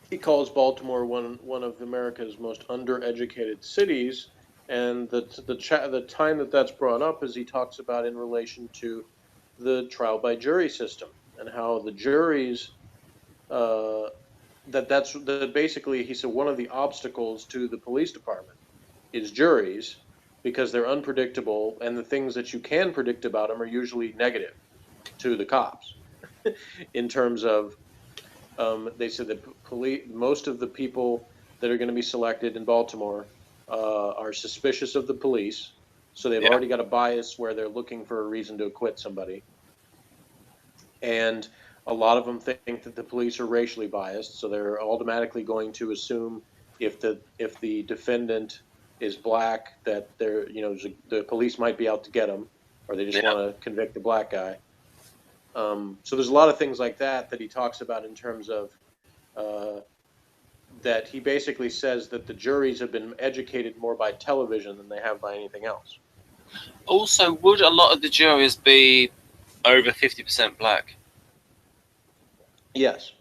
he calls Baltimore one of America's most undereducated cities, and the time that that's brought up is he talks about in relation to the trial by jury system and how the juries uh, that basically he said one of the obstacles to the police department is juries, because they're unpredictable, and the things that you can predict about them are usually negative to the cops in terms of they said that most of the people that are going to be selected in Baltimore are suspicious of the police, so they've yeah, already got a bias where they're looking for a reason to acquit somebody, and a lot of them think that the police are racially biased, so they're automatically going to assume if the defendant is black, that the police might be out to get him, or they just yeah. want to convict the black guy. So there's a lot of things like that he talks about in terms of uh, that he basically says that the juries have been educated more by television than they have by anything else. Also, would a lot of the juries be over 50% black? Yes,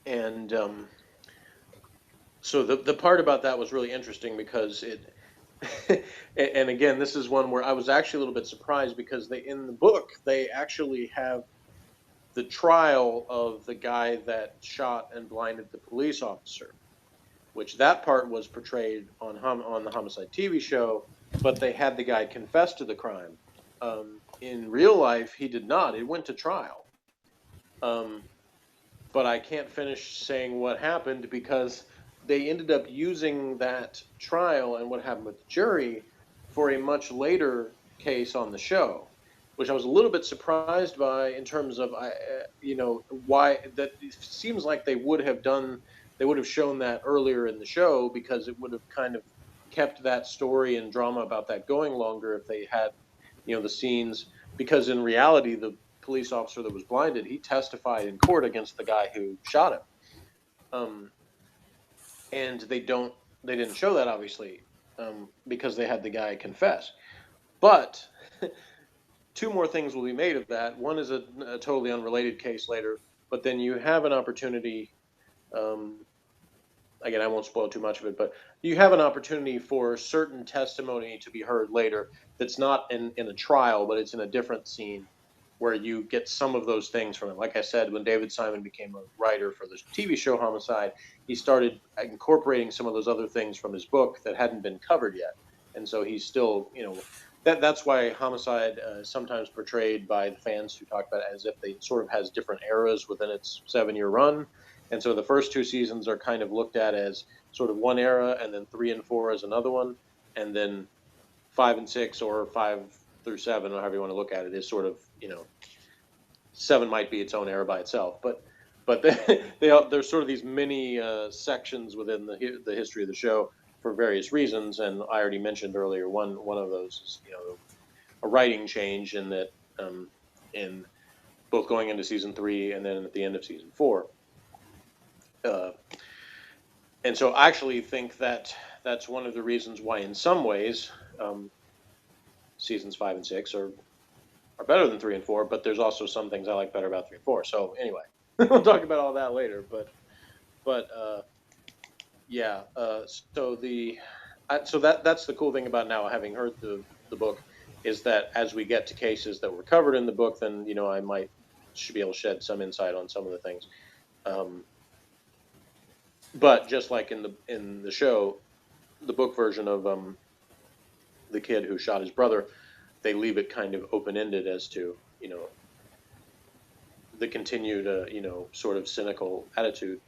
and so the part about that was really interesting because it. And again, this is one where I was actually a little bit surprised, because in the book they actually have the trial of the guy that shot and blinded the police officer, which that part was portrayed on the Homicide TV show, but they had the guy confess to the crime. In real life, he did not. It went to trial. Um, but I can't finish saying what happened, because they ended up using that trial and what happened with the jury for a much later case on the show, which I was a little bit surprised by in terms of why that it seems like they would have shown that earlier in the show, because it would have kind of kept that story and drama about that going longer if they had the scenes, because in reality the police officer that was blinded, he testified in court against the guy who shot him. Um, and they didn't show that, obviously, because they had the guy confess. But two more things will be made of that. One is a totally unrelated case later, but then you have an opportunity. Um, again, I won't spoil too much of it, but you have an opportunity for certain testimony to be heard later that's not in a trial, but it's in a different scene where you get some of those things from it. Like I said, when David Simon became a writer for the TV show Homicide, he started incorporating some of those other things from his book that hadn't been covered yet. And so he's still, that's why Homicide is sometimes portrayed by the fans who talk about it as if they sort of has different eras within its 7-year run. And so the first 2 seasons are kind of looked at as sort of one era, and then 3 and 4 as another one, and then 5 and 6 or 5 through 7, or however you want to look at it, is sort of 7 might be its own era by itself, but there's sort of these mini sections within the history of the show for various reasons, and I already mentioned earlier one of those is a writing change in that in both going into season 3 and then at the end of season 4. And so I actually think that that's one of the reasons why, in some ways, seasons 5 and 6 are better than 3 and 4. But there's also some things I like better about 3 and 4. So anyway, we'll talk about all that later. But yeah. So that's the cool thing about now having heard the book, is that as we get to cases that were covered in the book, then I should be able to shed some insight on some of the things. But just like in the show, the book version of the kid who shot his brother, they leave it kind of open-ended as to the continued sort of cynical attitude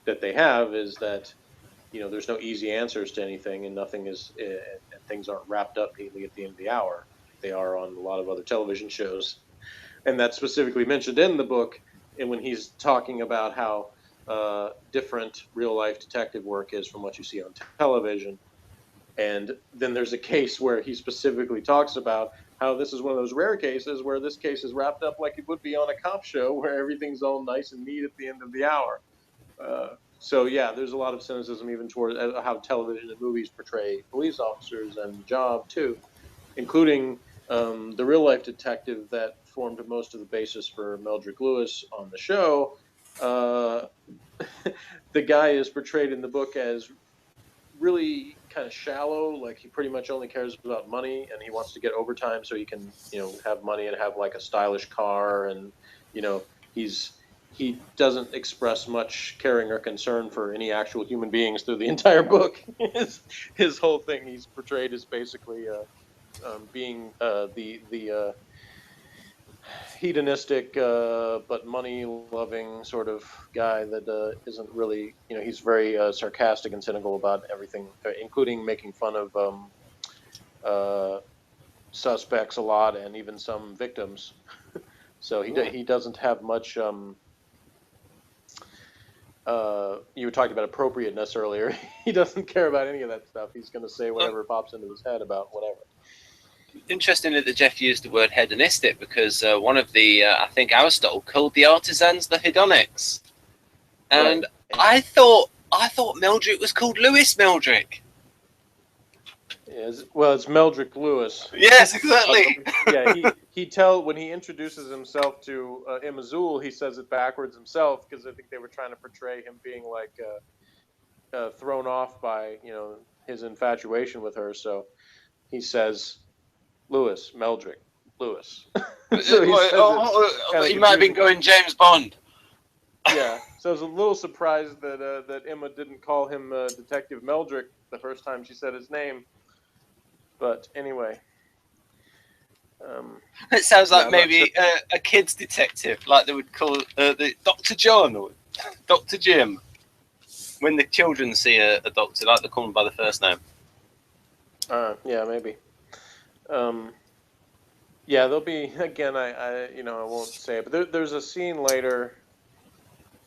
that they have, is that there's no easy answers to anything, and nothing is and things aren't wrapped up neatly at the end of the hour. They are on a lot of other television shows, and that's specifically mentioned in the book. And when he's talking about how different real-life detective work is from what you see on television. And then there's a case where he specifically talks about how this is one of those rare cases where this case is wrapped up like it would be on a cop show, where everything's all nice and neat at the end of the hour. So yeah, there's a lot of cynicism even toward how television and movies portray police officers and the job too, including the real-life detective that formed most of the basis for Meldrick Lewis on the show. The guy is portrayed in the book as really kind of shallow, like he pretty much only cares about money, and he wants to get overtime so he can have money and have like a stylish car, and he doesn't express much caring or concern for any actual human beings through the entire book. his whole thing, he's portrayed as basically being the hedonistic but money-loving sort of guy that isn't really, he's very sarcastic and cynical about everything, including making fun of suspects a lot, and even some victims. So he doesn't have much. You were talking about appropriateness earlier. He doesn't care about any of that stuff. He's going to say whatever pops into his head about whatever. Interesting that Jeff used the word hedonistic, because one of the, I think Aristotle called the artisans the hedonics, and right. I thought Meldrick was called Lewis Meldrick. Well, it's Meldrick Lewis. Yes, exactly. Yeah, when he introduces himself to Emma Zoole, he says it backwards himself, because I think they were trying to portray him being like thrown off by his infatuation with her. So he says Lewis, Meldrick, Lewis. So he might have been going James Bond. Yeah, so I was a little surprised that Emma didn't call him Detective Meldrick the first time she said his name. But anyway. It sounds like maybe a kid's detective, like they would call the Dr. John or Dr. Jim. When the children see a doctor, like they call him by the first name. Yeah, maybe. Yeah, there'll be, again, I won't say it, but there's a scene later,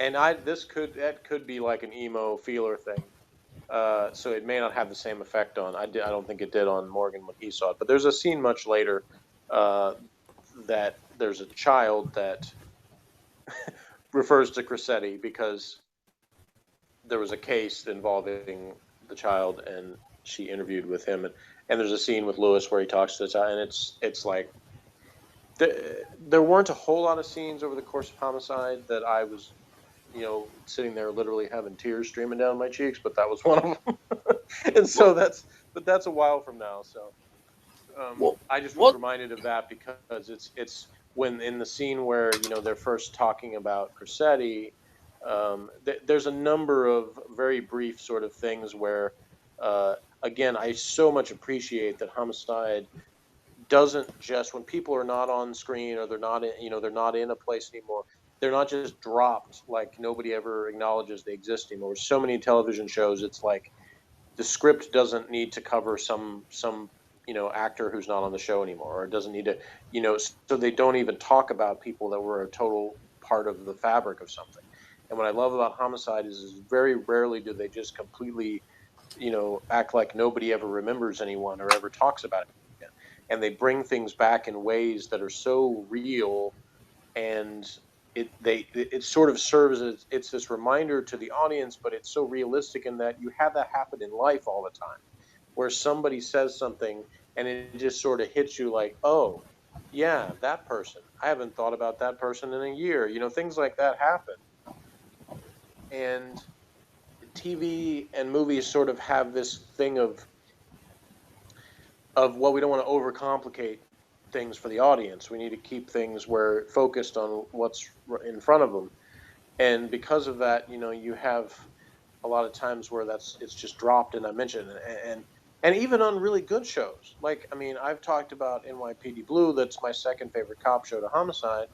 and that could be like an emo feeler thing. So it may not have the same effect on. I don't think it did on Morgan when he saw it. But there's a scene much later that there's a child that refers to Cressetti because there was a case involving the child, and she interviewed with him, and there's a scene with Lewis where he talks to the child, and it's like there weren't a whole lot of scenes over the course of Homicide that I was sitting there literally having tears streaming down my cheeks, but that was one of them. And so that's a while from now. So I just was reminded of that because it's when in the scene where they're first talking about Cressetti, there's a number of very brief sort of things where again, I so much appreciate that Homicide doesn't just, when people are not on screen or they're not in a place anymore, they're not just dropped like nobody ever acknowledges they exist anymore. So many television shows, it's like the script doesn't need to cover some actor who's not on the show anymore, or it doesn't need to, so they don't even talk about people that were a total part of the fabric of something. And what I love about Homicide is very rarely do they just completely, act like nobody ever remembers anyone or ever talks about it again. And they bring things back in ways that are so real, and it sort of serves as it's this reminder to the audience, but it's so realistic in that you have that happen in life all the time, where somebody says something and it just sort of hits you like, oh, yeah, that person. I haven't thought about that person in a year. Things like that happen. And TV and movies sort of have this thing of well, we don't want to overcomplicate things for the audience. We need to keep things where focused on what's in front of them. And because of that, you have a lot of times where it's just dropped. And I mentioned, and even on really good shows, like, I mean, I've talked about NYPD Blue. That's my second favorite cop show to Homicide.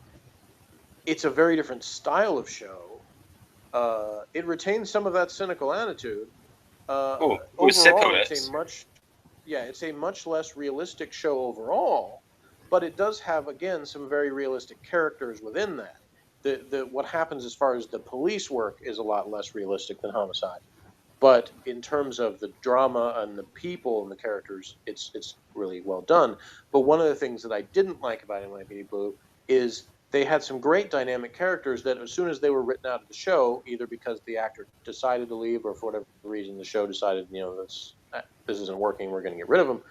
It's a very different style of show. It retains some of that cynical attitude. We're sick of it. It's a much less realistic show overall, but it does have, again, some very realistic characters within that. What happens as far as the police work is a lot less realistic than Homicide. But in terms of the drama and the people and the characters, it's really well done. But one of the things that I didn't like about NYPD Blue is they had some great dynamic characters that as soon as they were written out of the show, either because the actor decided to leave or for whatever reason the show decided, this isn't working, we're going to get rid of them,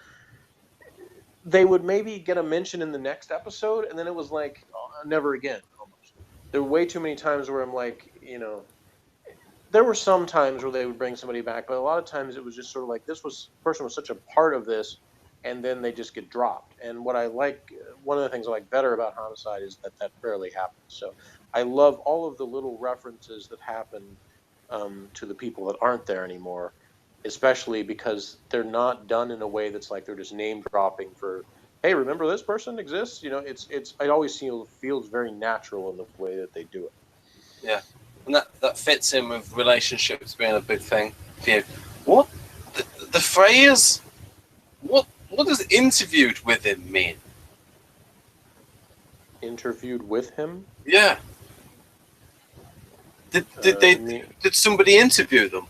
they would maybe get a mention in the next episode, and then it was like, oh, never again, almost. There were way too many times where I'm like, there were some times where they would bring somebody back, but a lot of times it was just sort of like person was such a part of this, and then they just get dropped. And one of the things I like better about Homicide is that rarely happens. So I love all of the little references that happen to the people that aren't there anymore, especially because they're not done in a way that's like they're just name dropping for, hey, remember this person exists? It always feels very natural in the way that they do it. Yeah. And that fits in with relationships being a big thing for you. What the phrase? What does interviewed with him mean? Interviewed with him? Yeah. Did somebody interview them?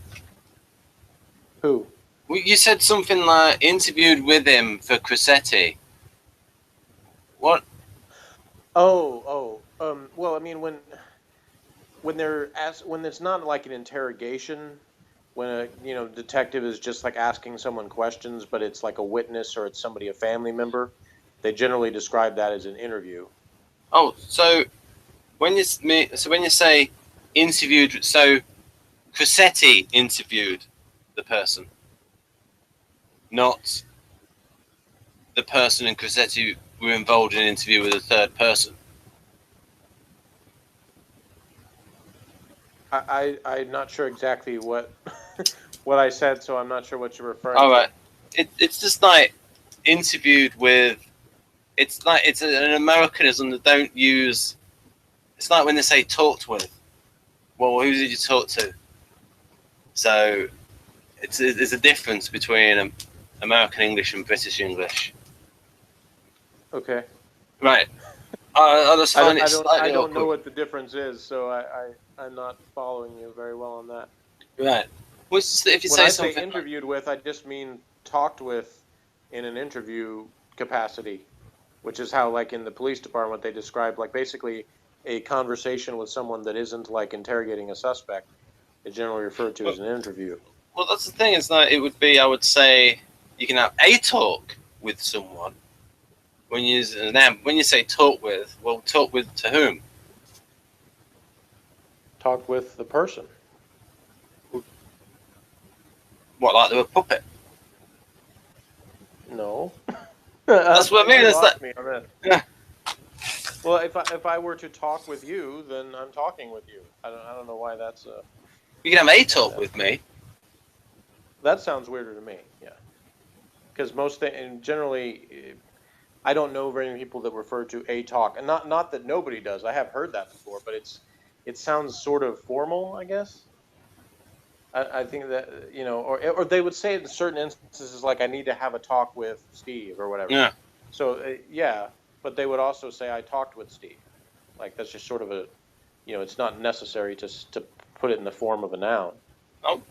Who? Well, you said something like interviewed with him for Cressetti. What? Well, I mean, when it's not like an interrogation, when a detective is just like asking someone questions, but it's like a witness or it's somebody, a family member, they generally describe that as an interview. Oh, so when you say interviewed, so Cressetti interviewed the person, not the person and Cressetti were involved in an interview with a third person. I'm not sure exactly what what I said, so I'm not sure what you're referring to. All right, it's just like interviewed with. It's like it's an Americanism that don't use. It's like when they say talked with. Well, who did you talk to? So there's a difference between American English and British English. Okay. Right. I just find it slightly I don't awkward. know what the difference is, so I'm not following you very well on that. Right. Well, it's just that if you when say I say interviewed with, I just mean talked with in an interview capacity, which is how, like, in the police department, they describe, like, basically a conversation with someone that isn't, like, interrogating a suspect. It's generally referred to as an interview. Well, that's the thing. It's that it would be, I would say, you can have a talk with someone. When you use an M, when you say talk with, well, talk with to whom? talk with the person. What, like they were a puppet? No. That's what I mean. You It's lost like, me on that. yeah. Well, if I were to talk with you, then I'm talking with you. I don't know why that's You can have a talk with me. That sounds weirder to me. Yeah, because and generally, I don't know very many people that refer to a talk, and not that nobody does. I have heard that before, but it sounds sort of formal, I guess. I think that or they would say it in certain instances, like I need to have a talk with Steve or whatever. Yeah. So yeah, but they would also say I talked with Steve. Like that's just sort of it's not necessary to put it in the form of a noun. Oh,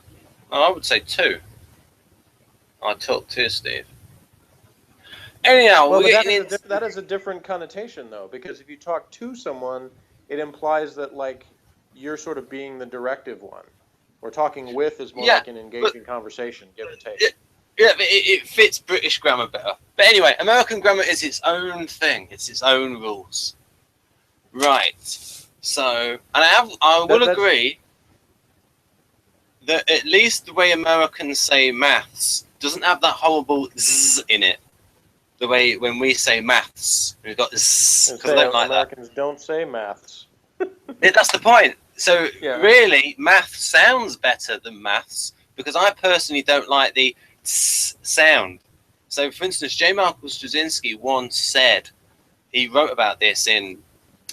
I would say two. I talked to Steve. Anyhow, Well, but that is a different connotation though, because if you talk to someone, it implies that like you're sort of being the directive one. We're talking with is more like an engaging conversation, give and take. Yeah, but it fits British grammar better. But anyway, American grammar is its own thing. It's its own rules. Right. So, and I will agree that at least the way Americans say maths doesn't have that horrible zzz in it. The way when we say maths, we've got zzz, because I don't like Americans don't say maths. That's the point. So Yeah. really, math sounds better than maths because I personally don't like the tss sound. So, for instance, J. Michael Straczynski once said, he wrote about this in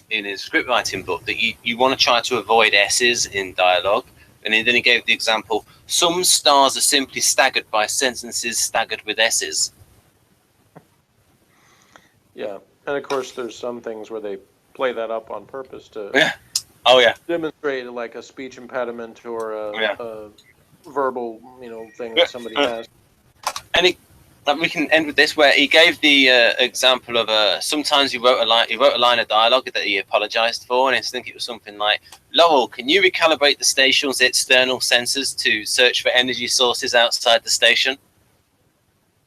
his script writing book, that you want to try to avoid S's in dialogue. And then he gave the example, some stars are simply staggered by sentences staggered with S's. Yeah. And of course, there's some things where they play that up on purpose to demonstrate like a speech impediment or a verbal thing that somebody has. And we can end with this, where he gave the example of sometimes he wrote a line of dialogue that he apologized for, and I think it was something like, Lowell, can you recalibrate the station's external sensors to search for energy sources outside the station?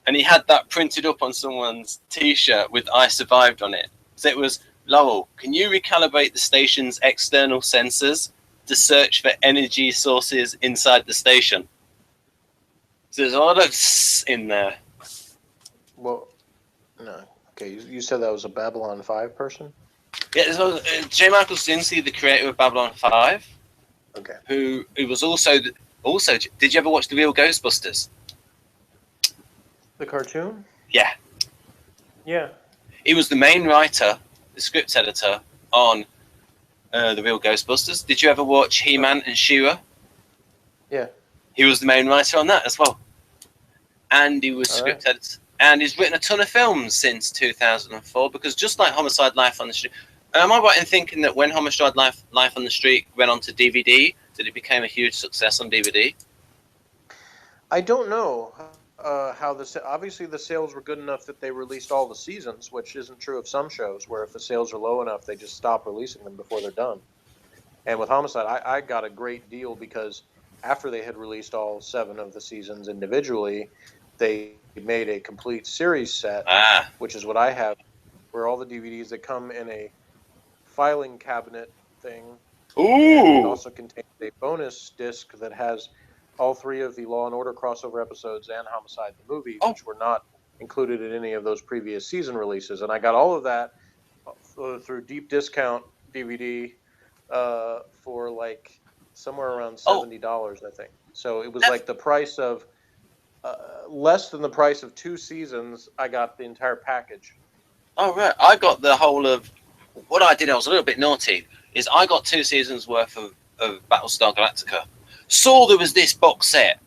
And he had that printed up on someone's t-shirt with I survived on it. So it was, Lowell, can you recalibrate the station's external sensors to search for energy sources inside the station? So there's a lot of s in there. Well, no. Okay, you said that was a Babylon 5 person? Yeah, J. Michael Straczynski, the creator of Babylon 5. Okay. Who was also, did you ever watch The Real Ghostbusters? The cartoon? Yeah. Yeah. He was the main writer, the script editor on The Real Ghostbusters. Did you ever watch He-Man and She-Ra? Yeah. He was the main writer on that as well. And he was script editor. And he's written a ton of films since 2004, because just like Homicide, Life on the Street... am I right in thinking that when Homicide, Life on the Street went on to DVD, that it became a huge success on DVD? I don't know how obviously the sales were good enough that they released all the seasons, which isn't true of some shows, where if the sales are low enough, they just stop releasing them before they're done. And with Homicide, I got a great deal because after they had released all 7 of the seasons individually, they made a complete series set, which is what I have, where all the DVDs that come in a filing cabinet thing. Ooh! It also contains a bonus disc that has all 3 of the Law and Order crossover episodes and Homicide the movie, which were not included in any of those previous season releases. And I got all of that through deep discount DVD for like somewhere around $70, I think. So it was like the price of less than the price of 2 seasons. I got the entire package. Oh, right. I got the whole of... What I did, I was a little bit naughty, is I got 2 seasons worth of Battlestar Galactica. Saw there was this box set.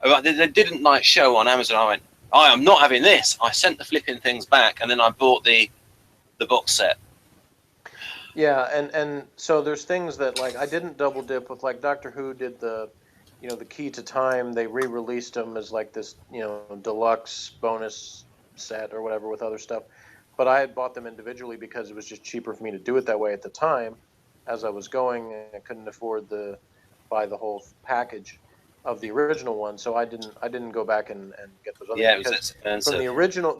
They didn't like show on Amazon. I went, I am not having this. I sent the flipping things back, and then I bought the box set. Yeah, and so there's things that like I didn't double dip with, like Doctor Who did the Key to Time. They re-released them as like this deluxe bonus set or whatever with other stuff. But I had bought them individually because it was just cheaper for me to do it that way at the time. As I was going, I couldn't afford buy the whole package of the original one, so I didn't go back and get those other. Yeah, it was expensive. From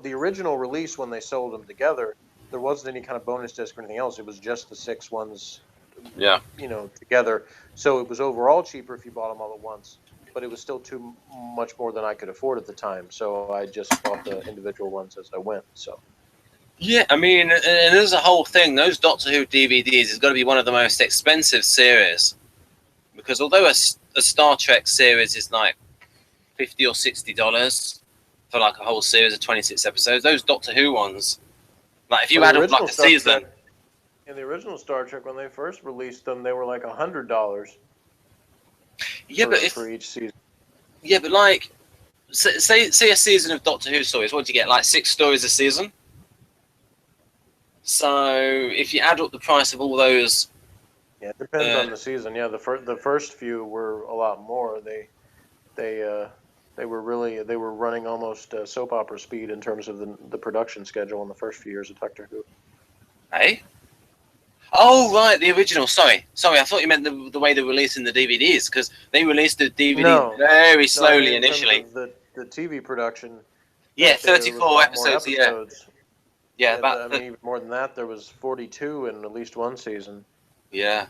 the original release, when they sold them together, there wasn't any kind of bonus disc or anything else. It was just the 6 ones Yeah. Together. So it was overall cheaper if you bought them all at once, but it was still too much more than I could afford at the time. So I just bought the individual ones as I went. So. Yeah, I mean, and there's a whole thing. Those Doctor Who DVDs is got to be one of the most expensive series, because although a Star Trek series is like $50 or $60 for like a whole series of 26 episodes, those Doctor Who ones, like if you add up like a season. In the original Star Trek, when they first released them, they were like $100. Yeah, for each season. Yeah, but like, say a season of Doctor Who stories. What do you get? Like 6 stories a season. So if you add up the price of all those, yeah, it depends on the season. Yeah, the first few were a lot more. They were running almost soap opera speed in terms of the production schedule in the first few years of Doctor Who. Hey. Oh right, the original. Sorry. I thought you meant the way they're releasing the DVDs, because they released the DVD very slowly initially. In terms of the TV production. Yeah, 34 episodes. Yeah, even more than that. There was 42 in at least one season. Yeah,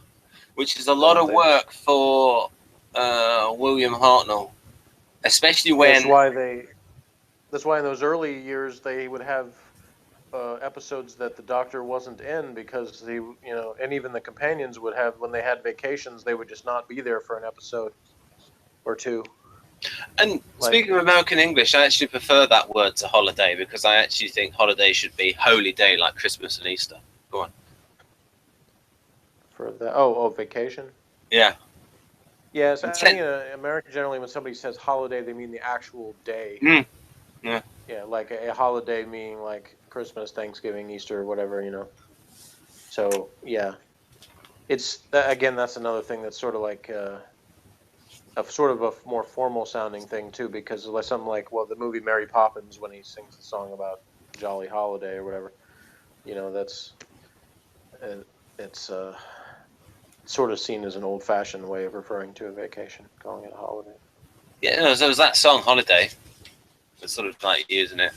which is a lot of work for William Hartnell, especially when. That's why in those early years they would have episodes that the Doctor wasn't in, because and even the companions would have, when they had vacations, they would just not be there for an episode or two. And speaking of American English, I actually prefer that word to holiday, because I actually think holiday should be holy day, like Christmas and Easter. Go on. For that, vacation. Yeah. Yeah, so I think in America generally, when somebody says holiday, they mean the actual day. Yeah. Yeah, like a holiday meaning like Christmas, Thanksgiving, Easter, whatever. So yeah, it's again, that's another thing that's sort of like a more formal sounding thing too, because like something like, the movie Mary Poppins, when he sings the song about Jolly Holiday or whatever, that's it's sort of seen as an old-fashioned way of referring to a vacation, calling it a holiday. Yeah, so it was that song Holiday. It's sort of like using it.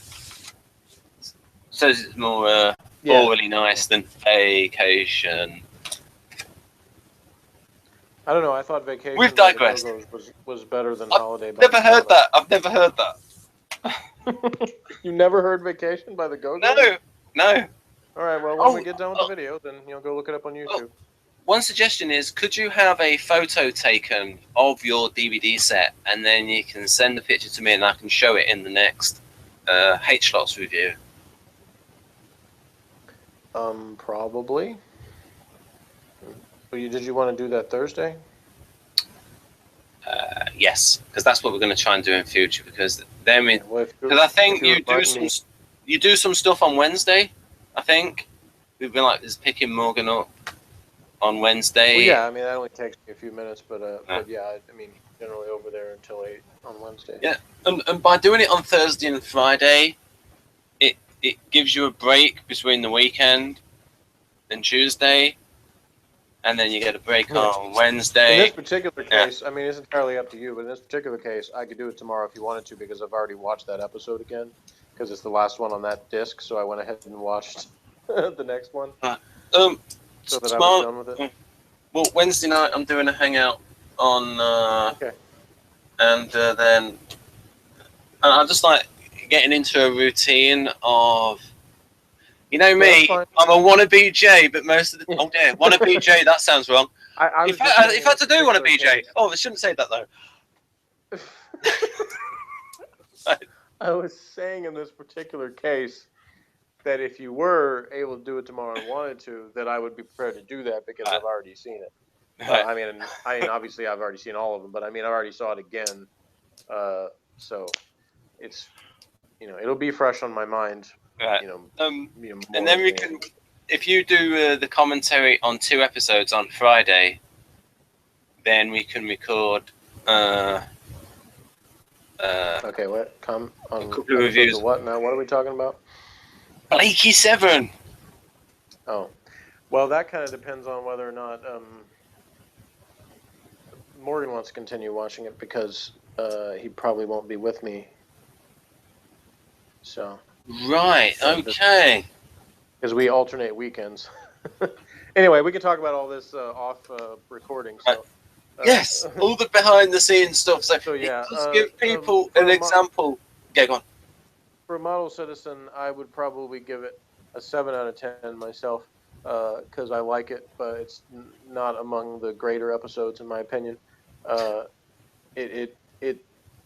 So it's more really nice than vacation. I don't know. I thought Vacation We've digressed. Was better than Holiday. I've never heard that. You never heard Vacation by the Go-Go's? No. All right. Well, when we get done with the video, then go look it up on YouTube. One suggestion is, could you have a photo taken of your DVD set, and then you can send the picture to me, and I can show it in the next H-Slots review? Probably. Did you want to do that Thursday? Yes, because that's what we're going to try and do in future. Because then because I think you do some stuff on Wednesday. I think we've been like just picking Morgan up on Wednesday. Well, yeah, I mean that only takes me a few minutes, but yeah, I mean generally over there until 8 on Wednesday. Yeah, and by doing it on Thursday and Friday, it gives you a break between the weekend and Tuesday. And then you get a break on Wednesday. In this particular case, I mean, it's entirely up to you. But in this particular case, I could do it tomorrow if you wanted to, because I've already watched that episode again, because it's the last one on that disc. So I went ahead and watched the next one. So that I was done with it. Well, Wednesday night I'm doing a hangout on, and then I just like getting into a routine of. You know me, I'm a wannabe J, but most of the wannabe J. That sounds wrong. If I had to do wannabe J, I shouldn't say that though. I was saying in this particular case that if you were able to do it tomorrow and wanted to, that I would be prepared to do that, because I've already seen it. I mean, obviously I've already seen all of them, but I mean, I already saw it again, so it's it'll be fresh on my mind. Right. And then we can, if you do the commentary on 2 episodes on Friday, then we can record. Okay, what? On a couple of reviews. What now? What are we talking about? Blakey 7. Oh, well, that kind of depends on whether or not Morgan wants to continue watching it, because he probably won't be with me. So. Right. Okay. Because we alternate weekends, Anyway, we can talk about all this off recording. So yes, all the behind the scenes stuff. So yeah, just give people an example. Yeah, go on. For Model Citizen, I would probably give it a 7 out of 10 myself, because I like it, but it's not among the greater episodes in my opinion. It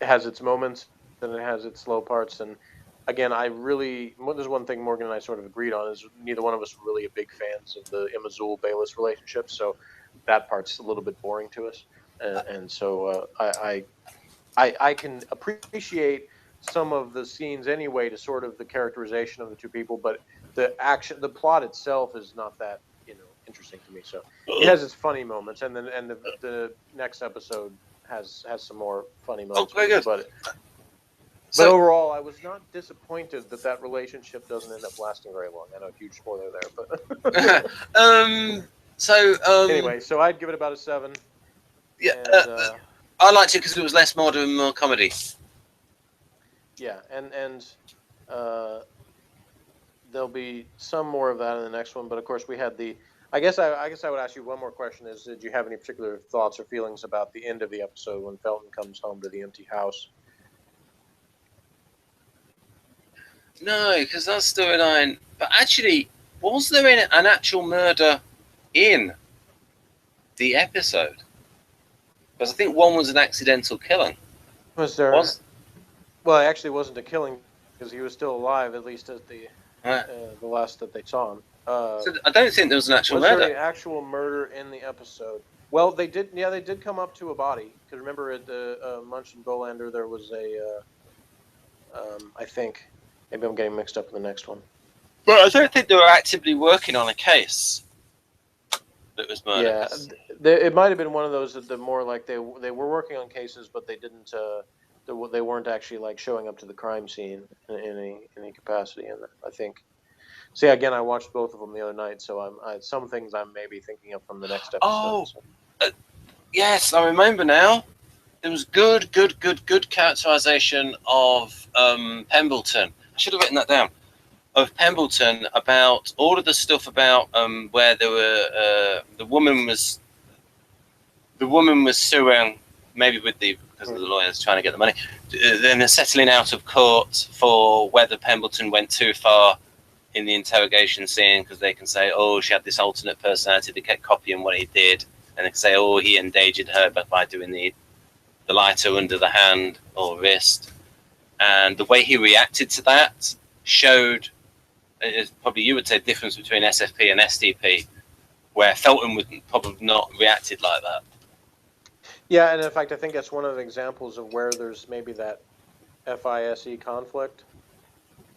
has its moments and it has its slow parts. And again, there's one thing Morgan and I sort of agreed on is neither one of us were really a big fans of the Emma Zoole Bayliss relationship, so that part's a little bit boring to us. And so I can appreciate some of the scenes anyway to sort of the characterization of the two people, but the plot itself is not that interesting to me. So it has its funny moments, and then the next episode has some more funny moments. Very good. But overall, I was not disappointed that relationship doesn't end up lasting very long. I know, huge spoiler there, but anyway, so I'd give it about a 7. Yeah, and, I liked it because it was less modern, more comedy. Yeah, and there'll be some more of that in the next one. But of course, we had the. I guess I would ask you one more question: is did you have any particular thoughts or feelings about the end of the episode when Felton comes home to the empty house? No, because that's storyline. But actually, was there an actual murder in the episode? Because I think one was an accidental killing. Was there? Well, it actually wasn't a killing because he was still alive, at least at the last that they saw him. So I don't think there was an actual murder. Was there an actual murder in the episode? Well, they did. Yeah, they did come up to a body. Because remember, at the Munch and Bolander, there was a. I think maybe I'm getting mixed up with the next one. Well, I don't think they were actively working on a case that was murder. Yeah, it might have been one of those that more like they were working on cases, but they didn't. They weren't actually like showing up to the crime scene in any capacity. And I think. See, again, I watched both of them the other night, so some things I'm maybe thinking of from the next episode. Oh, yes, I remember now. There was good characterization of Pembleton. I should have written that down. Of Pembleton about all of the stuff about where there were the woman was suing, maybe because of the lawyers trying to get the money. Then they're settling out of court for whether Pembleton went too far in the interrogation scene, because they can say, oh, she had this alternate personality, they kept copying what he did, and they can say, oh, he endangered her by doing the lighter under the hand or wrist. And the way he reacted to that showed, probably you would say, difference between SFP and STP, where Felton would probably not reacted like that. Yeah, and in fact, I think that's one of the examples of where there's maybe that FISE conflict,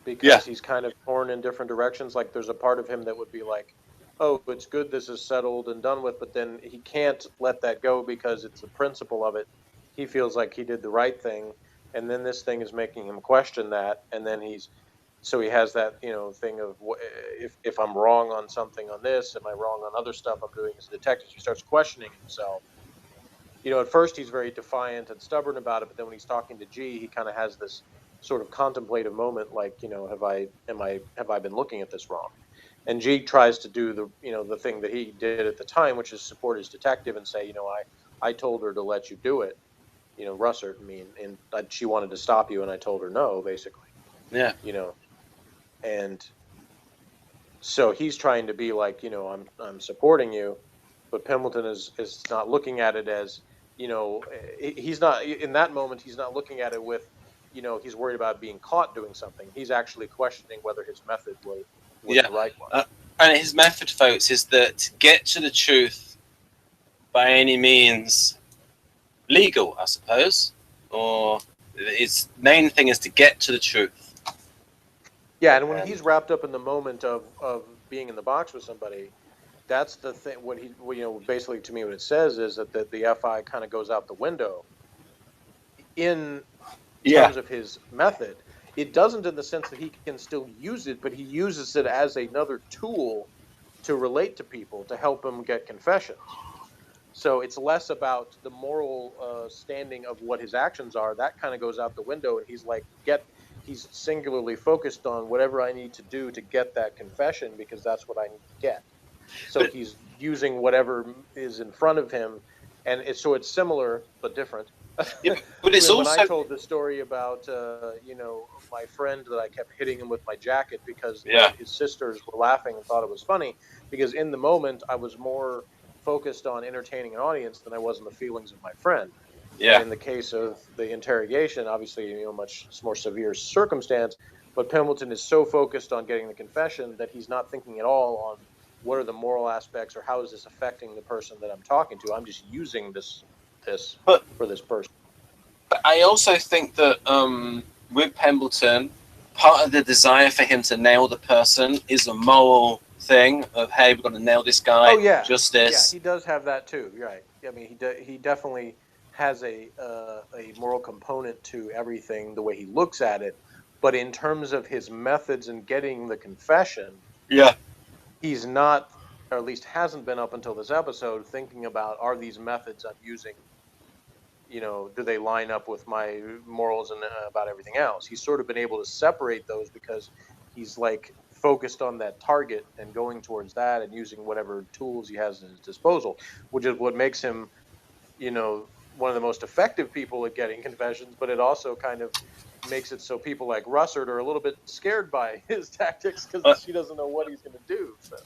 because he's kind of torn in different directions. Like there's a part of him that would be like, oh, it's good this is settled and done with, but then he can't let that go because it's the principle of it. He feels like he did the right thing, and then this thing is making him question that, and then he has that thing of if I'm wrong on something on this, am I wrong on other stuff I'm doing as a detective? He starts questioning himself. At first he's very defiant and stubborn about it, but then when he's talking to G, he kind of has this sort of contemplative moment, like, have I been looking at this wrong? And G tries to do the thing that he did at the time, which is support his detective and say, I told her to let you do it, Russert, and she wanted to stop you, and I told her no, basically. Yeah. And so he's trying to be like, I'm supporting you, but Pembleton is not looking at it as, he's not, in that moment, he's not looking at it with, he's worried about being caught doing something. He's actually questioning whether his method was the right one. And his method, folks, is that to get to the truth by any means legal, I suppose, or his main thing is to get to the truth. Yeah, and when he's wrapped up in the moment of being in the box with somebody, that's the thing. What he, basically to me, what it says is that the FI kind of goes out the window in terms of his method. It doesn't in the sense that he can still use it, but he uses it as another tool to relate to people, to help them get confessions. So it's less about the moral standing of what his actions are. That kind of goes out the window, and he's like, he's singularly focused on whatever I need to do to get that confession, because that's what I need to get. So he's using whatever is in front of him, and it's similar but different. Yeah, but it's when also I told the story about my friend that I kept hitting him with my jacket because his sisters were laughing and thought it was funny, because in the moment I was more focused on entertaining an audience than I was on the feelings of my friend. Yeah. And in the case of the interrogation, obviously, much more severe circumstance, but Pendleton is so focused on getting the confession that he's not thinking at all on what are the moral aspects or how is this affecting the person that I'm talking to. I'm just using this for this person. But I also think that with Pendleton, part of the desire for him to nail the person is a moral thing of, hey, we've got to nail this guy. Oh yeah, justice. Yeah, he does have that too. You're right. I mean, he definitely has a moral component to everything, the way he looks at it. But in terms of his methods in getting the confession, he's not, or at least hasn't been up until this episode, thinking about, are these methods I'm using, do they line up with my morals and about everything else? He's sort of been able to separate those because he's like focused on that target and going towards that and using whatever tools he has at his disposal, which is what makes him, one of the most effective people at getting confessions. But it also kind of makes it so people like Russert are a little bit scared by his tactics because she doesn't know what he's going to do. So.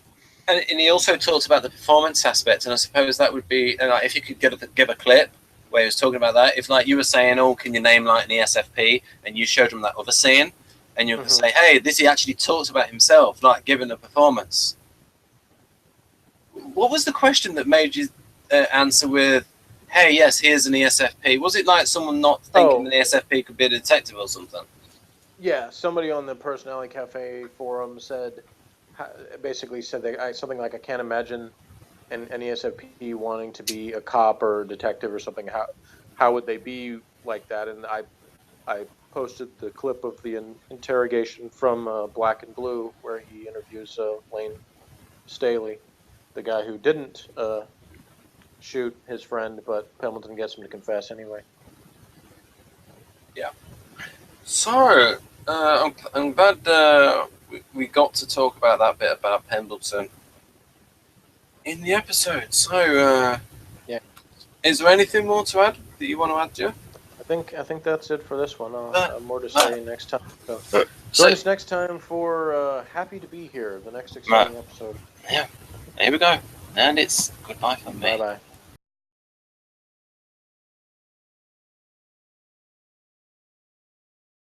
And he also talks about the performance aspect, and I suppose that would be, if you could give a clip where he was talking about that, if like you were saying, oh, can you name like an ESFP, and you showed him that other scene, and you could say, hey, this he actually talks about himself, like giving a performance. What was the question that made you answer with, hey, yes, here's an ESFP? Was it like someone not thinking an ESFP could be a detective or something? Yeah, somebody on the Personality Cafe forum basically said something like, I can't imagine an ESFP wanting to be a cop or a detective or something. How would they be like that? And I posted the clip of the interrogation from Black and Blue where he interviews Lane Staley, the guy who didn't shoot his friend, but Pendleton gets him to confess anyway. Yeah. So I'm glad we got to talk about that bit about Pendleton in the episode. So is there anything more to add that you want to add, Joe? I think that's it for this one. I'll have more to say next time. So join us next time for Happy to Be Here, the next exciting episode. Yeah, here we go. And it's goodbye from me. Bye-bye.